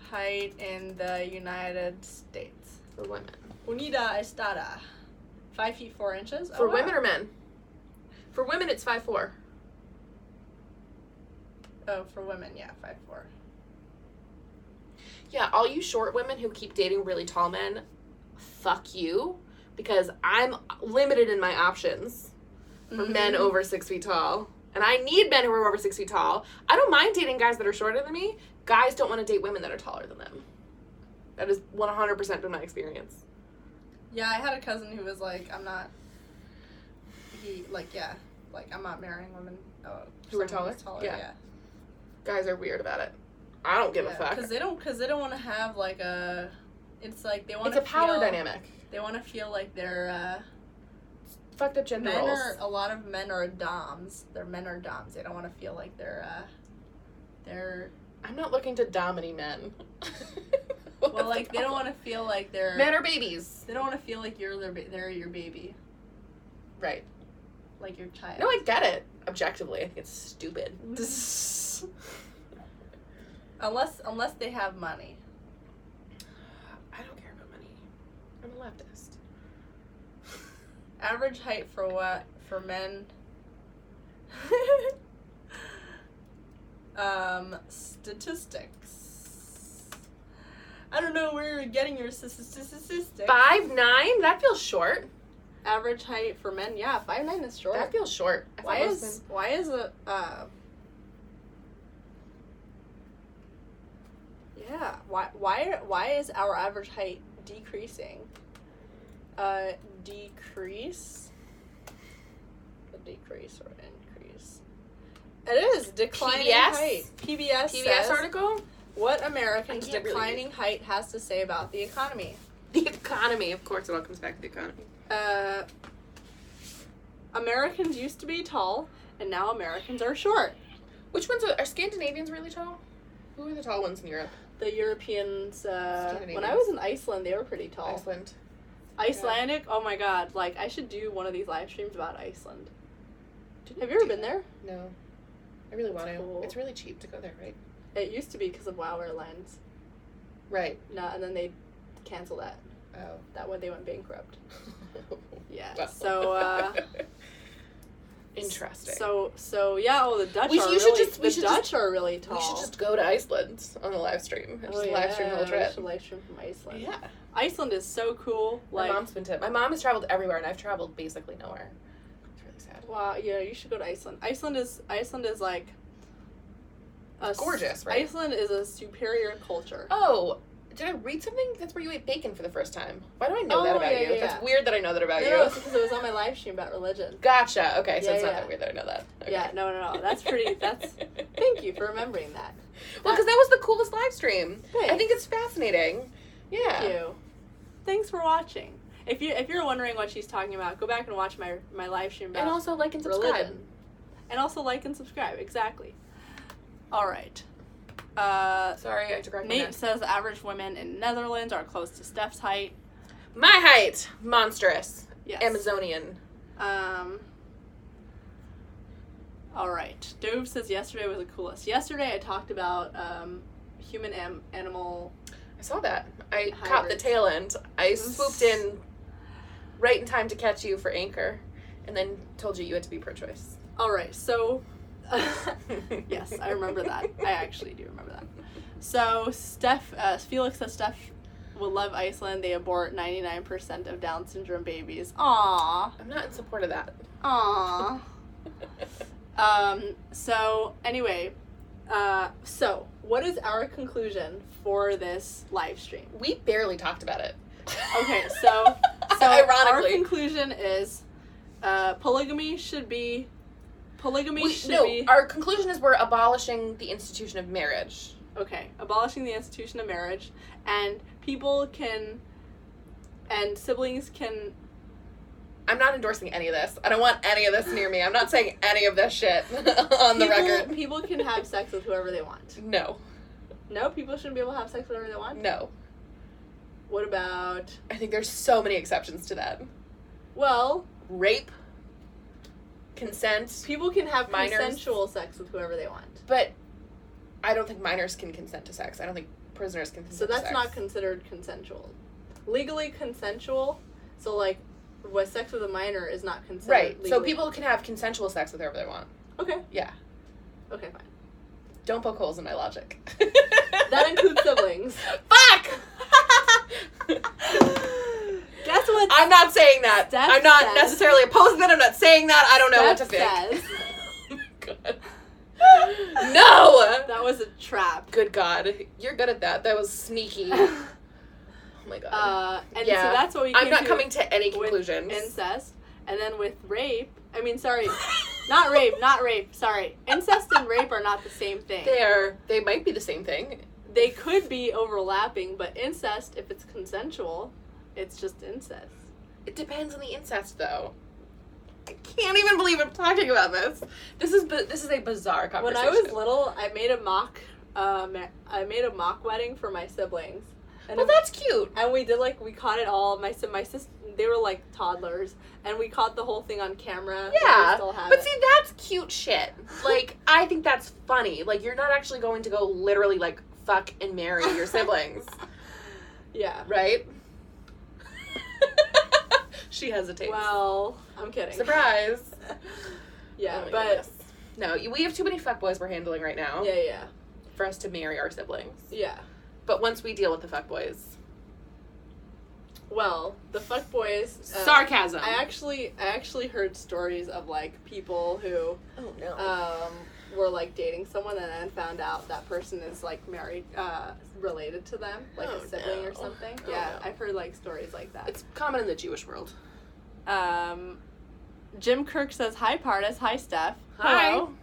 S1: Height in the United States.
S2: For women.
S1: Unida Estada. 5 feet 4 inches?
S2: For women or men? For women, it's 5'4".
S1: Oh, for women, yeah, 5'4".
S2: Yeah, all you short women who keep dating really tall men, fuck you. Because I'm limited in my options for men over 6 feet tall. And I need men who are over 6 feet tall. I don't mind dating guys that are shorter than me. Guys don't want to date women that are taller than them. That is 100% been my experience.
S1: Yeah, I had a cousin who was like, I'm not marrying women
S2: who are taller. Yeah. Guys are weird about it. I don't give a fuck.
S1: Because they don't want to have like a. It's like they want.
S2: It's a power dynamic.
S1: They want to feel like they're.
S2: Fucked up gender roles.
S1: A lot of men are doms. Men are doms. They don't want to feel like they're.
S2: I'm not looking to dom any men.
S1: Well, like they don't want to feel like they're.
S2: Men are babies.
S1: They don't want to feel like they're your baby.
S2: Right.
S1: Like your child.
S2: No, I get it. Objectively, I think it's stupid.
S1: Unless they have money.
S2: I don't care about money. I'm a leftist.
S1: Average height for what? For men? Statistics. I don't know where you're getting your statistics.
S2: 5'9"? That feels short.
S1: Average height for men? Yeah, 5'9" is short.
S2: That feels short.
S1: Why is our average height decreasing? Decrease? A decrease or increase? It is declining height. PBS says,
S2: article?
S1: What Americans' declining height has to say about the economy.
S2: The economy, of course, it all comes back to the economy.
S1: Americans used to be tall, and now Americans are short.
S2: Which ones are Scandinavians really tall? Who are the tall ones in Europe?
S1: The Europeans, when I was in Iceland, they were pretty tall. Icelandic? Oh my god, like, I should do one of these live streams about Iceland. Have you ever been there?
S2: No. I really want to.
S1: Cool.
S2: It's really cheap to go there, right?
S1: It used to be because of WoW Airlines.
S2: Right.
S1: No, and then they canceled that.
S2: Oh.
S1: That one, they went bankrupt. Yeah.
S2: Well.
S1: So,
S2: interesting.
S1: So yeah, the Dutch
S2: the
S1: Dutch are really tall.
S2: We should just go to Iceland on the live stream. Live stream the whole trip.
S1: We should live stream from Iceland.
S2: Yeah.
S1: Iceland is so cool.
S2: My mom's been to. My mom has traveled everywhere, and I've traveled basically nowhere. It's really sad.
S1: Wow. Yeah, you should go to Iceland. Iceland is like.
S2: It's gorgeous, right?
S1: Iceland is a superior culture.
S2: Oh, did I read something? That's where you ate bacon for the first time. Why do I know that about you?
S1: Yeah.
S2: That's weird that I know that about you.
S1: No, it's because it was on my live stream about religion.
S2: Gotcha. Okay, so it's not that weird that I know that. Okay.
S1: Yeah, no. That's pretty. Thank you for remembering that.
S2: Well, because that was the coolest live stream.
S1: Thanks.
S2: I think it's fascinating. Yeah.
S1: Thank you. Thanks for watching. If you're wondering what she's talking about, go back and watch my live stream about
S2: and also like and subscribe.
S1: Religion. And also like and subscribe. Exactly. All right.
S2: Sorry, I had to crack my neck.
S1: Nate says average women in Netherlands are close to Steph's height.
S2: My height, monstrous.
S1: Yes.
S2: Amazonian.
S1: All right. Dove says yesterday was the coolest. Yesterday I talked about human animal.
S2: I saw that. I
S1: hybrids.
S2: caught the tail end. I swooped in right in time to catch you for anchor, and then told you had to be pro-choice.
S1: All right. So. Yes, I remember that. I actually do remember that. So Felix says Steph will love Iceland. They abort 99% of Down syndrome babies. Aww.
S2: I'm not in support of that.
S1: Aww. So anyway, so what is our conclusion for this live stream?
S2: We barely talked about it.
S1: Okay, so
S2: ironically,
S1: our conclusion is polygamy should be polygamy should be...
S2: Our conclusion is we're abolishing the institution of marriage.
S1: Okay, abolishing the institution of marriage, and people can, and siblings can...
S2: I'm not endorsing any of this. I don't want any of this near me. I'm not saying any of this shit on the record.
S1: People can have sex with whoever they want.
S2: No.
S1: No? People shouldn't be able to have sex with whoever they want?
S2: No.
S1: What about...
S2: I think there's so many exceptions to that.
S1: Well...
S2: Rape. Consent.
S1: People can have
S2: minors.
S1: Consensual sex with whoever they want.
S2: But I don't think minors can consent to sex. I don't think prisoners can consent to sex.
S1: So that's not considered consensual. Legally consensual, so like... What sex with a minor is not considered
S2: right.
S1: legally.
S2: So people can have consensual sex with whoever they want.
S1: Okay.
S2: Yeah.
S1: Okay, fine.
S2: Don't poke holes in my logic.
S1: That includes siblings.
S2: Fuck!
S1: Guess what?
S2: I'm not saying that.
S1: Steph
S2: I'm not
S1: says,
S2: necessarily opposing that. I'm not saying that. I don't know what to think.
S1: Says,
S2: Oh my god. No!
S1: That was a trap.
S2: Good God. You're good at that. That was sneaky. Oh my god.
S1: And so that's what we came
S2: I'm not
S1: to
S2: coming to any conclusions.
S1: With incest. And then with rape, not rape, sorry. Incest and rape are not the same thing.
S2: They might be the same thing.
S1: They could be overlapping, but incest, if it's consensual, it's just incest.
S2: It depends on the incest, though. I can't even believe I'm talking about this. This is a bizarre conversation.
S1: When I was little, I made a mock wedding for my siblings. And
S2: well, that's cute.
S1: And we caught it all. My sister, they were like toddlers, and we caught the whole thing on camera.
S2: Yeah, but see, that's cute shit. Like, I think that's funny. Like, you're not actually going to go literally like fuck and marry your siblings.
S1: Yeah.
S2: Right? She hesitates.
S1: Well, I'm kidding.
S2: Surprise.
S1: Yeah,
S2: oh
S1: but
S2: goodness. No, we have too many fuckboys we're handling right now.
S1: Yeah.
S2: For us to marry our siblings.
S1: Yeah.
S2: But once we deal with the fuckboys.
S1: Well, the fuckboys.
S2: Sarcasm.
S1: I actually heard stories of like people who were like dating someone and then found out that person is like married, related to them, like a sibling or something. Yeah, I've heard like stories like that.
S2: It's common in the Jewish world.
S1: Jim Kirk says, "Hi, Pardes. Hi, Steph.
S2: Hi.
S1: Hello."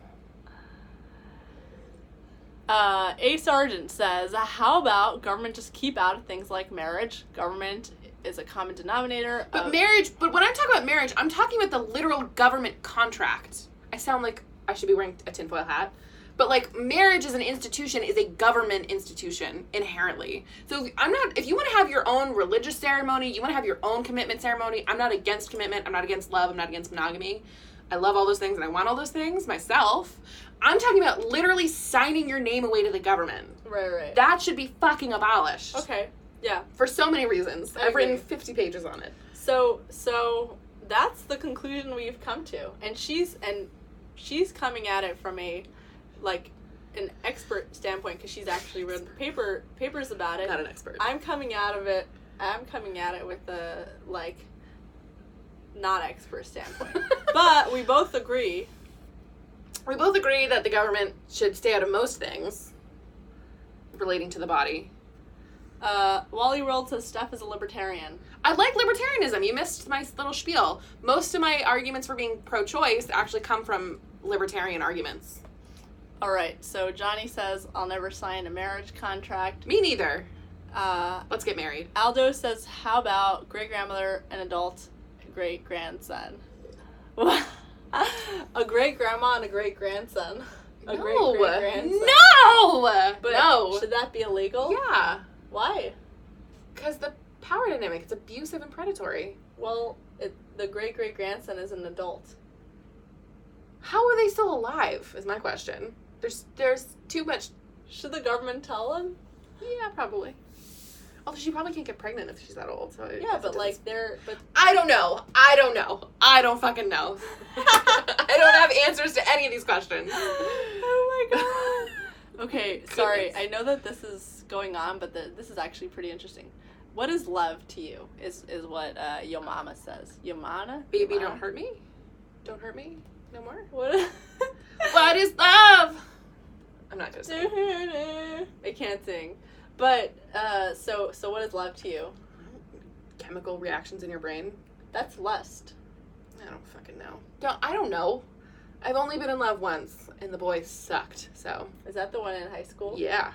S1: A Sergeant says, "How about government just keep out of things like marriage? Government is a common denominator."
S2: But when I talk about marriage, I'm talking about the literal government contract. I sound like I should be wearing a tinfoil hat. But like, marriage as an institution is a government institution inherently. So if you want to have your own religious ceremony, you want to have your own commitment ceremony, I'm not against commitment, I'm not against love, I'm not against monogamy. I love all those things and I want all those things myself. I'm talking about literally signing your name away to the government.
S1: Right.
S2: That should be fucking abolished.
S1: Okay. Yeah.
S2: For so many reasons. I've written 50 pages on it.
S1: So that's the conclusion we've come to. And she's coming at it from an expert standpoint because she's actually written papers about it.
S2: Not an expert.
S1: I'm coming at it with a not expert standpoint. But we both agree.
S2: We both agree that the government should stay out of most things relating to the body.
S1: Wally World says Steph is a libertarian.
S2: I like libertarianism. You missed my little spiel. Most of my arguments for being pro-choice actually come from libertarian arguments.
S1: All right, so Johnny says, "I'll never sign a marriage contract."
S2: Me neither. Let's get married.
S1: Aldo says, "How about great-grandmother, an adult, great-grandson?" A great-grandma and a great-grandson. A great-great-grandson.
S2: No!
S1: But
S2: no.
S1: Should that be illegal?
S2: Yeah.
S1: Why?
S2: Because the power dynamic, it's abusive and predatory.
S1: Well, the great-great-grandson is an adult.
S2: How are they still alive, is my question. There's too much...
S1: Should the government tell them?
S2: Yeah, probably. Although she probably can't get pregnant if she's that old. So
S1: yeah, but
S2: I don't know. I don't fucking know. I don't have answers to any of these questions.
S1: Oh my god. Okay, sorry. I know that this is going on, but this is actually pretty interesting. What is love to you? Is what your mama says. Your mama?
S2: Baby, don't hurt me. Don't hurt me. No more.
S1: What
S2: is love? I'm not gonna sing.
S1: I can't sing. But, so what is love to you?
S2: Chemical reactions in your brain.
S1: That's lust.
S2: I don't fucking know. I don't know. I've only been in love once, and the boy sucked, so.
S1: Is that the one in high school?
S2: Yeah.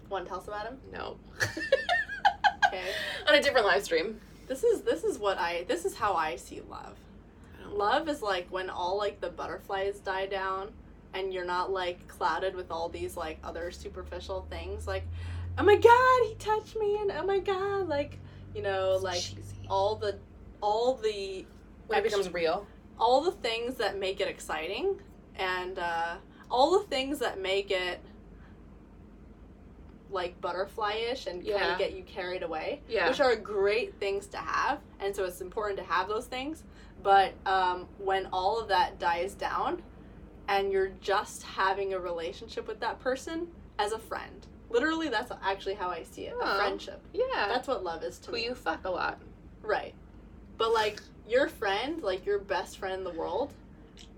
S1: Want to tell us about him?
S2: No.
S1: Okay.
S2: On a different live stream.
S1: This is how I see love. Love is like when all like the butterflies die down and you're not like clouded with all these like other superficial things like, oh my god, he touched me, and oh my god, like, you know, like cheesy. all the
S2: when it becomes real,
S1: all the things that make it exciting, and all the things that make it like butterfly-ish and kind of get you carried away, which are great things to have, and so it's important to have those things. But when all of that dies down and you're just having a relationship with that person as a friend, literally that's actually how I see it, a friendship. Yeah. That's what love is to me.
S2: Who you fuck a lot.
S1: Right. But like your friend, like your best friend in the world,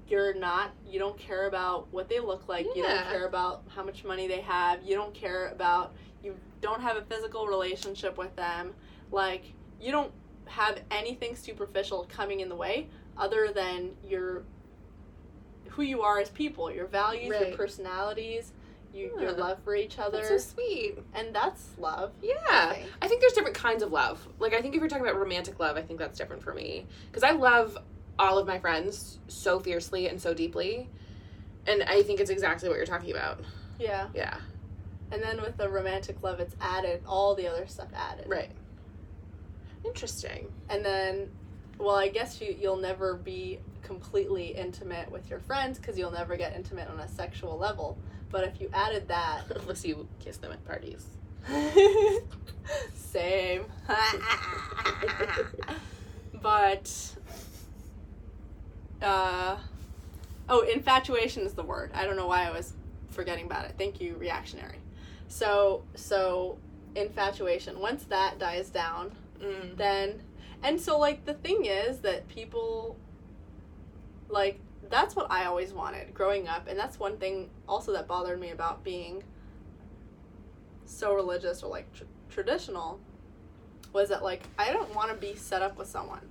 S1: you don't care about what they look like. You don't care about how much money they have. You don't have a physical relationship with them. Like, you don't have anything superficial coming in the way other than who you are as people, your values, your personalities, your love for each other.
S2: That's so sweet.
S1: And that's love.
S2: Yeah. I think there's different kinds of love. Like, I think if you're talking about romantic love, I think that's different for me. Because I love all of my friends so fiercely and so deeply. And I think it's exactly what you're talking about. Yeah. Yeah.
S1: And then with the romantic love, it's added, all the other stuff added.
S2: Right. Interesting.
S1: And then, well, I guess you'll never be completely intimate with your friends because you'll never get intimate on a sexual level. But if you added that...
S2: Unless you kiss them at parties.
S1: Same. But... infatuation is the word. I don't know why I was forgetting about it. Thank you, reactionary. So infatuation, once that dies down, then, and so like the thing is that people, like, that's what I always wanted growing up, and that's one thing also that bothered me about being so religious or like traditional, was that like I don't want to be set up with someone.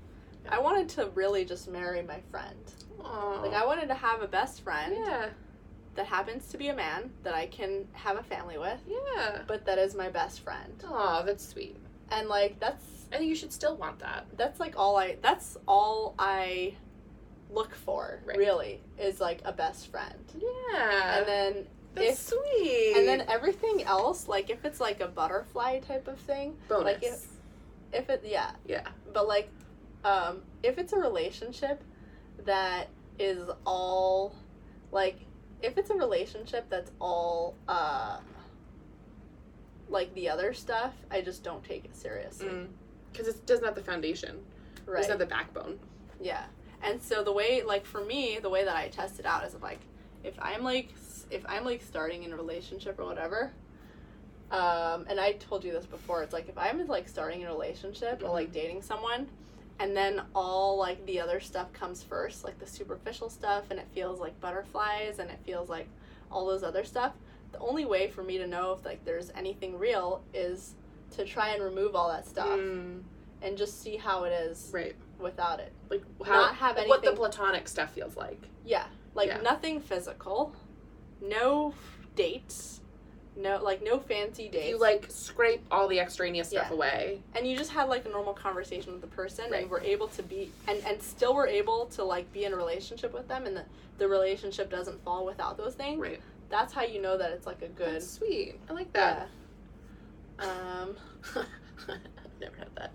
S1: I wanted to really just marry my friend. Aww. Like, I wanted to have a best friend that happens to be a man that I can have a family with. Yeah. But that is my best friend.
S2: Aw, that's sweet.
S1: And, like, that's...
S2: I think you should still want that.
S1: That's, like, that's all I look for, really, is, like, a best friend. Yeah. And then...
S2: That's sweet.
S1: And then everything else, like, if it's, like, a butterfly type of thing...
S2: Bonus.
S1: Like, if it... Yeah. Yeah. But, like... if it's a relationship that is all, like, if it's a relationship that's all, like, the other stuff, I just don't take it seriously.
S2: Because it doesn't have the foundation. Right. It doesn't have the backbone.
S1: Yeah. And so the way, like, for me, the way that I test it out is, like, if I'm starting in a relationship or whatever, and I told you this before, it's like, if I'm, like, starting a relationship or, like, dating someone, and then all, like, the other stuff comes first, like the superficial stuff, and it feels like butterflies, and it feels like all those other stuff, the only way for me to know if, like, there's anything real is to try and remove all that stuff and just see how it is without it.
S2: Like,
S1: not have anything...
S2: what the platonic stuff feels like.
S1: Yeah. Like, nothing physical, no dates, no fancy dates.
S2: You, like, scrape all the extraneous stuff away.
S1: And you just had, like, a normal conversation with the person, and we're able to be, and still we're able to, like, be in a relationship with them, and the relationship doesn't fall without those things. Right. That's how you know that it's, like, a good...
S2: That's sweet. I like that.
S1: Yeah.
S2: I've never had that.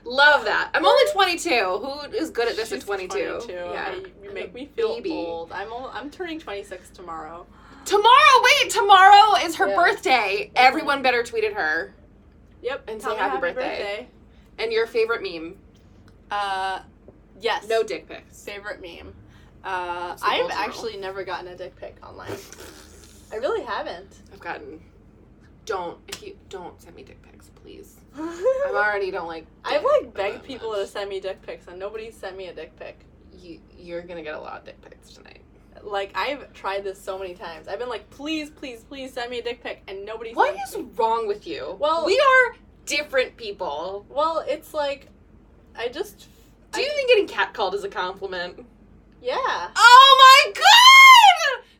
S2: Love that. I'm only 22. Who is good at this at 22?
S1: Yeah. You make me feel old. I'm turning 26 tomorrow.
S2: Tomorrow is her birthday. Everyone better tweet at her.
S1: Yep.
S2: And say happy birthday. And your favorite meme?
S1: Yes.
S2: No dick pics.
S1: Favorite meme. I've actually never gotten a dick pic online. I really haven't.
S2: Don't send me dick pics, please. I already don't like...
S1: I've, like, begged people to send me dick pics, and nobody's sent me a dick pic.
S2: You're gonna get a lot of dick pics tonight.
S1: Like, I've tried this so many times. I've been like, please, please, please send me a dick pic, and nobody
S2: What is wrong with you?
S1: Well...
S2: We are different people.
S1: Well, it's like,
S2: Do you think getting catcalled is a compliment?
S1: Yeah.
S2: Oh my god!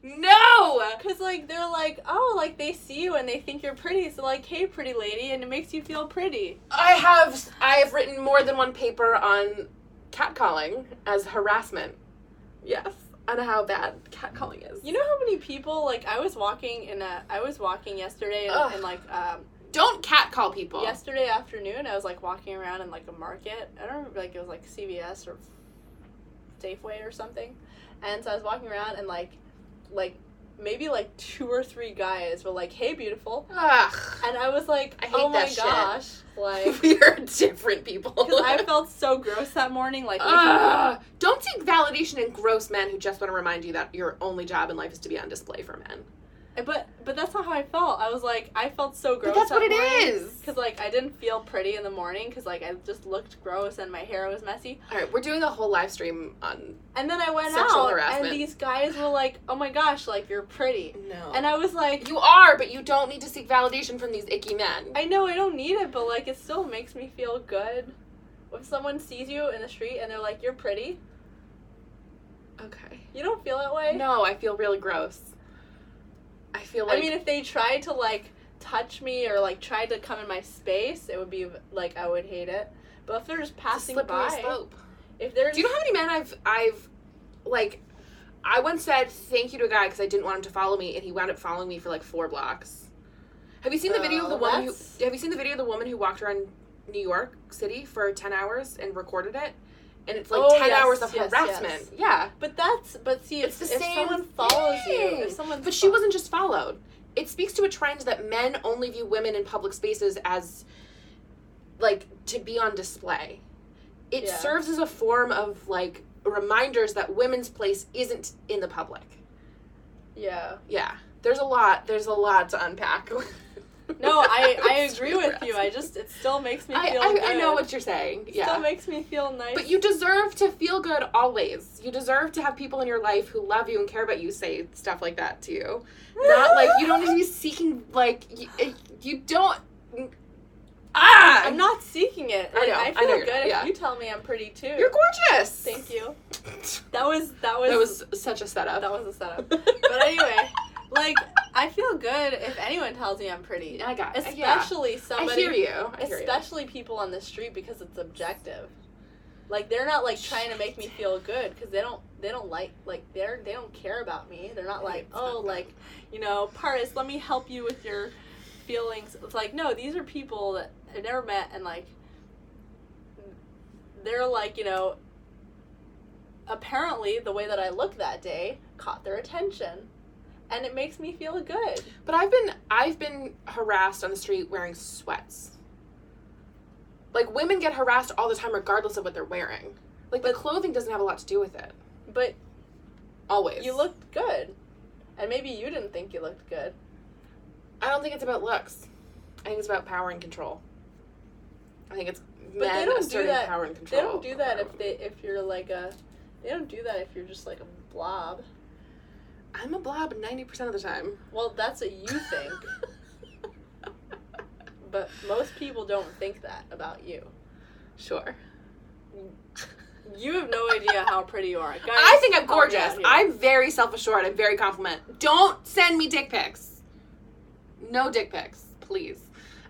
S2: No!
S1: Because, like, they're like, oh, like, they see you and they think you're pretty, so, like, hey, pretty lady, and it makes you feel pretty.
S2: I have written more than one paper on catcalling as harassment. Yes. And how bad catcalling is.
S1: You know how many people, like, I was walking yesterday and like,
S2: don't catcall people.
S1: Yesterday afternoon, I was, like, walking around in, like, a market. I don't remember, like, it was, like, CVS or Safeway or something. And so I was walking around and, like, maybe, like, 2 or 3 guys were like, hey, beautiful.
S2: Ugh.
S1: And I was like,
S2: I hate
S1: oh my
S2: that
S1: gosh.
S2: Shit.
S1: Like,
S2: we are different people.
S1: Because I felt so gross that morning. Like,
S2: don't seek validation in gross men who just want to remind you that your only job in life is to be on display for men.
S1: But that's not how I felt. I was like, I felt so gross.
S2: But that's what it is.
S1: Because, like, I didn't feel pretty in the morning because, like, I just looked gross and my hair was messy.
S2: All right, we're doing a whole live stream on
S1: and then I went
S2: sexual
S1: out
S2: harassment.
S1: And these guys were like, oh my gosh, like, you're pretty.
S2: No.
S1: And I was like,
S2: you are, but you don't need to seek validation from these icky men.
S1: I know I don't need it, but, like, it still makes me feel good. If someone sees you in the street and they're like, you're pretty.
S2: Okay.
S1: You don't feel that way?
S2: No, I feel really gross. I feel like...
S1: I mean, if they tried to, like, touch me or, like, tried to come in my space, it would be, like, I would hate it. But if they're just passing by...
S2: slope.
S1: If they're...
S2: Do you know how many men I've, like... I once said thank you to a guy because I didn't want him to follow me, and he wound up following me for, like, 4 blocks. Have you seen the video of the woman who... Have you seen the video of the woman who walked around New York City for 10 hours and recorded it? And it's like 10 hours of harassment.
S1: Yes.
S2: Yeah.
S1: But see,
S2: it's the same
S1: if someone follows you,
S2: But she wasn't just followed. It speaks to a trend that men only view women in public spaces as, like, to be on display. It serves as a form of, like, reminders that women's place isn't in the public.
S1: Yeah.
S2: Yeah. There's a lot to unpack.
S1: No, I agree with you. It still makes me feel good.
S2: I know what you're saying.
S1: It still makes me feel nice.
S2: But you deserve to feel good always. You deserve to have people in your life who love you and care about you say stuff like that to you. Not, like, you don't need to be seeking, like, you don't...
S1: I'm not seeking it.
S2: I know.
S1: I feel good if you tell me I'm pretty, too.
S2: You're gorgeous!
S1: Thank you. That was
S2: such a setup.
S1: That was a setup. But anyway... Like, I feel good if anyone tells me I'm pretty.
S2: I got it.
S1: Especially somebody...
S2: I hear you.
S1: Especially people on the street because it's objective. Like, they're not, like, trying to make me feel good because they don't they don't care about me. They're not like, oh, like, you know, Pardes, let me help you with your feelings. It's like, no, these are people that I've never met and, like, they're, like, you know, apparently the way that I look that day caught their attention. And it makes me feel good.
S2: But I've been harassed on the street wearing sweats. Like, women get harassed all the time regardless of what they're wearing. Like, the clothing doesn't have a lot to do with it.
S1: But...
S2: Always.
S1: You looked good. And maybe you didn't think you looked good.
S2: I don't think it's about looks. I think it's about power and control. I think it's
S1: men
S2: asserting power and control.
S1: They don't do that if you're like a... They don't do that if you're just like a blob.
S2: I'm a blob 90% of the time.
S1: Well, that's what you think. But most people don't think that about you.
S2: Sure.
S1: You have no idea how pretty you are. Guys,
S2: I think I'm gorgeous. I'm very self-assured. I'm very confident. Don't send me dick pics. No dick pics, please.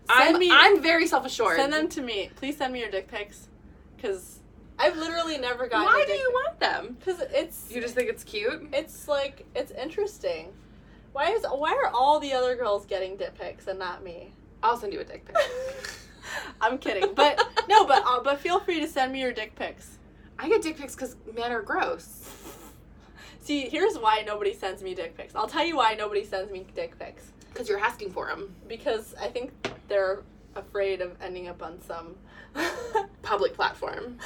S2: I'm very self-assured.
S1: Send them to me. Please send me your dick pics. Because... I've literally never gotten
S2: Why do you want them?
S1: Because it's...
S2: You just think it's cute?
S1: It's, like, it's interesting. Why are all the other girls getting dick pics and not me?
S2: I'll send you a dick pic.
S1: I'm kidding. But, no, but feel free to send me your dick pics.
S2: I get dick pics because men are gross.
S1: See, here's why nobody sends me dick pics. I'll tell you why nobody sends me dick pics.
S2: Because you're asking for them.
S1: Because I think they're afraid of ending up on some...
S2: public platform.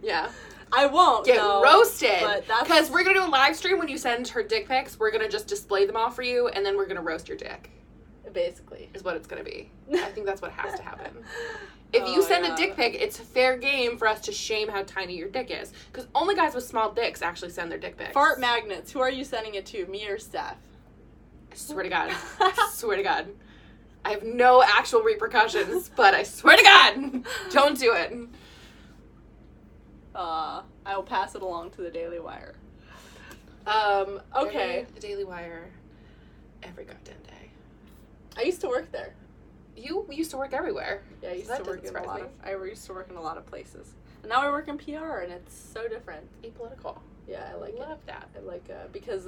S2: Yeah.
S1: I won't
S2: get roasted.
S1: Because
S2: we're going to do a live stream when you send her dick pics. We're going to just display them all for you, and then we're going to roast your dick.
S1: Basically.
S2: Is what it's going to be. I think that's what has to happen. If you send a dick pic, it's fair game for us to shame how tiny your dick is. Because only guys with small dicks actually send their dick pics.
S1: Fart magnets. Who are you sending it to? Me or Steph?
S2: I swear to God. I swear to God. I have no actual repercussions, but I swear to God, don't do it.
S1: I will pass it along to the Daily Wire. Okay.
S2: The Daily Wire. Every goddamn day.
S1: I used to work there.
S2: You used to work everywhere.
S1: Yeah, I used to work in I used to work in a lot of places. And now I work in PR, and it's so different.
S2: Apolitical.
S1: Yeah, I like
S2: Love that.
S1: I like because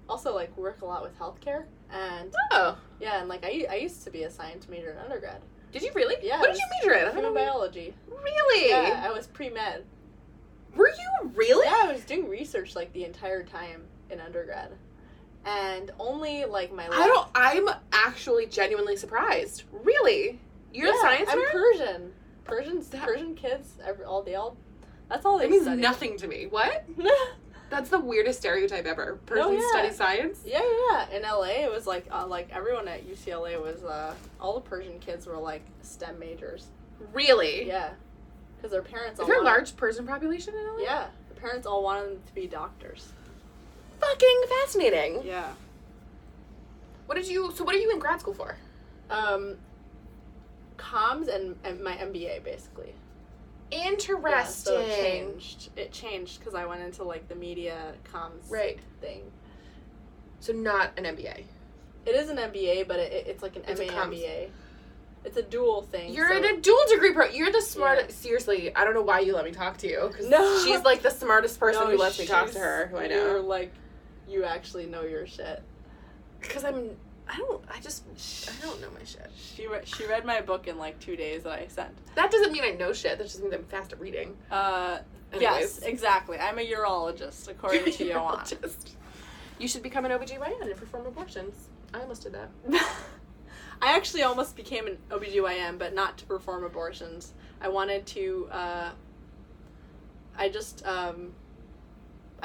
S1: also like work a lot with healthcare, and yeah, and like I used to be a science major in undergrad.
S2: Did you really?
S1: Yeah.
S2: What did you major in?
S1: Human biology.
S2: Really?
S1: Yeah, I was pre-med.
S2: Were you really?
S1: Yeah, I was doing research like the entire time in undergrad. And only like my
S2: I'm actually genuinely surprised. Really? You're a science
S1: I'm
S2: nerd?
S1: Persian. Persian kids, that's all they
S2: That means
S1: study.
S2: nothing to me. What? That's the weirdest stereotype ever. Persians study science?
S1: Yeah. In LA, it was like everyone at UCLA was, all the Persian kids were like STEM majors.
S2: Really?
S1: Yeah. Because their parents
S2: Is there a large Persian population in LA?
S1: Yeah. The parents all wanted them to be doctors.
S2: Fucking fascinating.
S1: Yeah.
S2: What are you in grad school for?
S1: Comms and my MBA, basically.
S2: Interesting.
S1: Yeah, so it changed because I went into like the media comms thing.
S2: So not an MBA.
S1: It is an MBA, but it's like an MA-MBA. It's a dual thing.
S2: You're in a dual degree You're the smartest. Yeah. Seriously, I don't know why you let me talk to you. Cause she's like the smartest person who lets me talk to her, who I know.
S1: You're like, you actually know your shit.
S2: Because I don't know my shit.
S1: She read my book in like 2 days that I sent.
S2: That doesn't mean I know shit. That just means I'm fast at reading.
S1: Yes, exactly. I'm a urologist, according to Joanna.
S2: You should become an OBGYN and perform abortions. I almost did that.
S1: I actually almost became an OBGYN, but not to perform abortions. I wanted to, I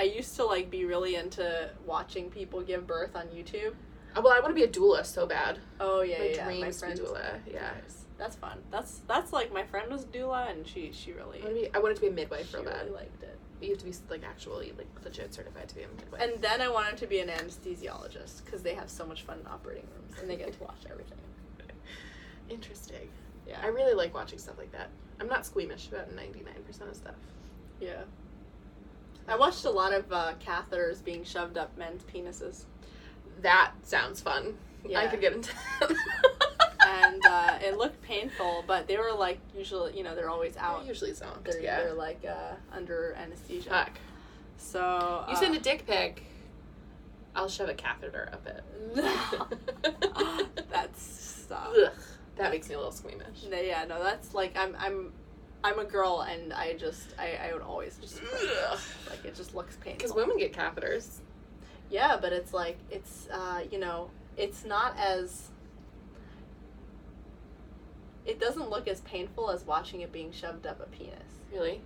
S1: used to like be really into watching people give birth on YouTube.
S2: Well, I want to be a doula so bad.
S1: Oh yeah,
S2: my dreams to be doula. Yeah,
S1: that's fun. That's like my friend was a doula, and she really.
S2: I wanted to be a midwife real bad.
S1: Really liked it.
S2: You have to be like actually like legit certified to be a midwife.
S1: And then I wanted to be an anesthesiologist because they have so much fun in operating rooms and they get to watch everything.
S2: Interesting.
S1: Yeah,
S2: I really like watching stuff like that. I'm not squeamish about 99% of stuff.
S1: Yeah. I watched a lot of catheters being shoved up men's penises.
S2: That sounds fun. Yeah. I could get into that.
S1: And it looked painful, but they were like usually, they're always out.
S2: They're usually zonked.
S1: They're like under anesthesia.
S2: Fuck.
S1: So
S2: you send a dick pic, I'll shove a catheter up it.
S1: That's stuff.
S2: That makes me a little squeamish.
S1: Yeah, no, that's like I'm a girl, and I would always just like it just looks painful.
S2: Because women get catheters.
S1: Yeah, but it's like it's not as. It doesn't look as painful as watching it being shoved up a penis.
S2: Really?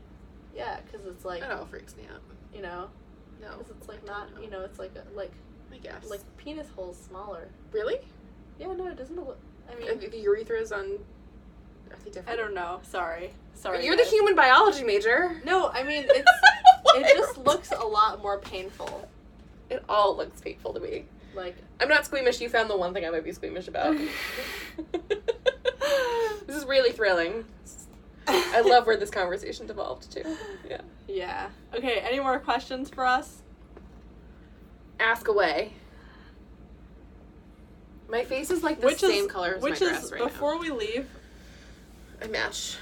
S1: Yeah, because it's like.
S2: That all freaks me out.
S1: No.
S2: Because
S1: it's like not. It's like
S2: I guess.
S1: Like penis hole's smaller.
S2: Really?
S1: Yeah. No, it doesn't look. I mean.
S2: The urethra is on. Are they different?
S1: I don't know. Sorry.
S2: You're the human biology major.
S1: No, I mean it just looks a lot more painful.
S2: It all looks painful to me.
S1: Like
S2: I'm not squeamish. You found the one thing I might be squeamish about. This is really thrilling. I love where this conversation devolved to. Yeah.
S1: Yeah. Okay. Any more questions for us?
S2: Ask away. My face is like the same color as my dress right now.
S1: Before we leave,
S2: I match.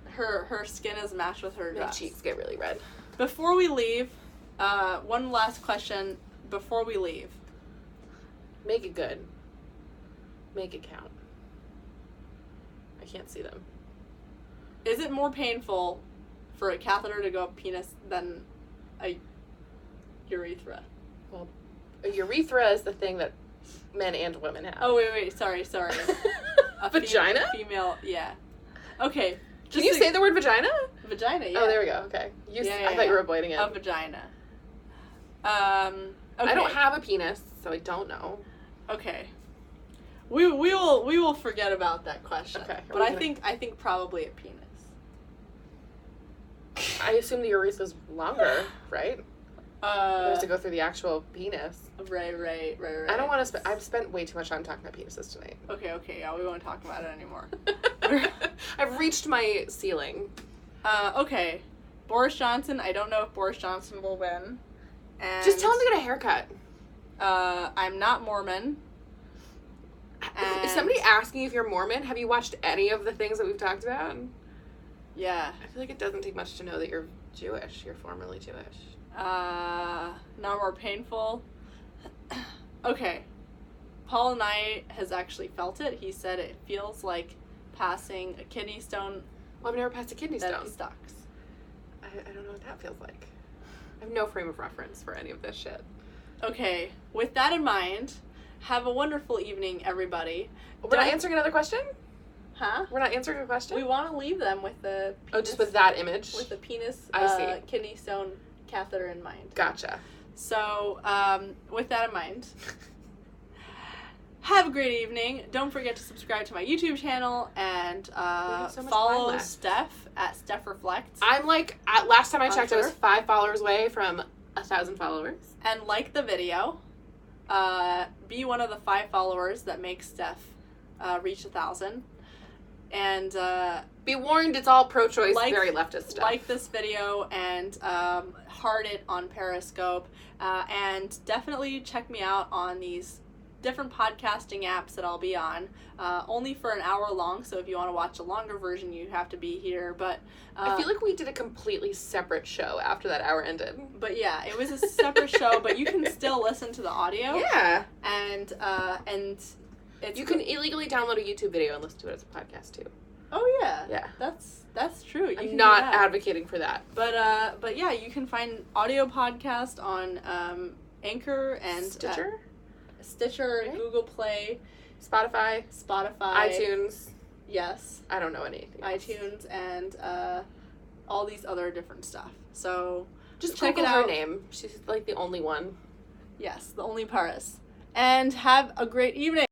S1: Her skin is matched with her dress.
S2: My cheeks get really red.
S1: Before we leave, one last question. Before we leave,
S2: make it good. Make it count. I can't see them.
S1: Is it more painful for a catheter to go up penis than a urethra?
S2: Well, a urethra is the thing that men and women have.
S1: Oh, wait, sorry. A
S2: vagina?
S1: Female, yeah. Okay.
S2: Can you say the word vagina?
S1: Vagina, yeah.
S2: Oh, there we go, okay. I thought you were avoiding it.
S1: A vagina. Okay.
S2: I don't have a penis, so I don't know.
S1: Okay. We will forget about that question.
S2: Okay.
S1: But I think probably a penis.
S2: I assume the urethra's longer, right? Has to go through the actual penis.
S1: Right.
S2: I don't want to I've spent way too much time talking about penises tonight.
S1: Okay, yeah, we won't talk about it anymore.
S2: I've reached my ceiling.
S1: Okay. Boris Johnson, I don't know if Boris Johnson will win. And
S2: just tell him to get a haircut.
S1: I'm not Mormon.
S2: Is somebody asking if you're Mormon? Have you watched any of the things that we've talked about?
S1: Yeah.
S2: I feel like it doesn't take much to know that you're Jewish. You're formerly Jewish.
S1: Not more painful. Okay. Paul and I has actually felt it. He said it feels like passing a kidney stone.
S2: Well, I've never passed a kidney stone.
S1: That sucks.
S2: I don't know what that feels like. I have no frame of reference for any of this shit.
S1: Okay. With that in mind, have a wonderful evening, everybody.
S2: We're not answering another question?
S1: Huh?
S2: We're not answering a question?
S1: We want to leave them with the penis,
S2: oh, just with that image?
S1: With the penis,
S2: I see.
S1: kidney stone catheter in mind.
S2: Gotcha.
S1: So, with that in mind, have a great evening. Don't forget to subscribe to my YouTube channel and follow Steph at Steph Reflects.
S2: I'm like, last time I checked, I was
S1: Twitter.
S2: 5 followers away from 1,000 followers.
S1: And like the video. Be one of the 5 followers that make Steph reach 1,000. And
S2: be warned, it's all pro-choice, very leftist stuff.
S1: Like this video and heart it on Periscope. And definitely check me out on these different podcasting apps that I'll be on. Only for an hour long, so if you want to watch a longer version, you have to be here. But
S2: I feel like we did a completely separate show after that hour ended.
S1: But yeah, it was a separate show, but you can still listen to the audio.
S2: Yeah.
S1: And
S2: you can illegally download a YouTube video and listen to it as a podcast too.
S1: Oh yeah.
S2: Yeah.
S1: That's true.
S2: I'm not advocating for that.
S1: But yeah, you can find audio podcast on Anchor and Stitcher, right? Google Play,
S2: Spotify, iTunes.
S1: Yes.
S2: I don't know anything else.
S1: iTunes and all these other different stuff. So
S2: just
S1: check
S2: Google
S1: it out.
S2: her name. She's like the only one.
S1: Yes, the only Pardes. And have a great evening.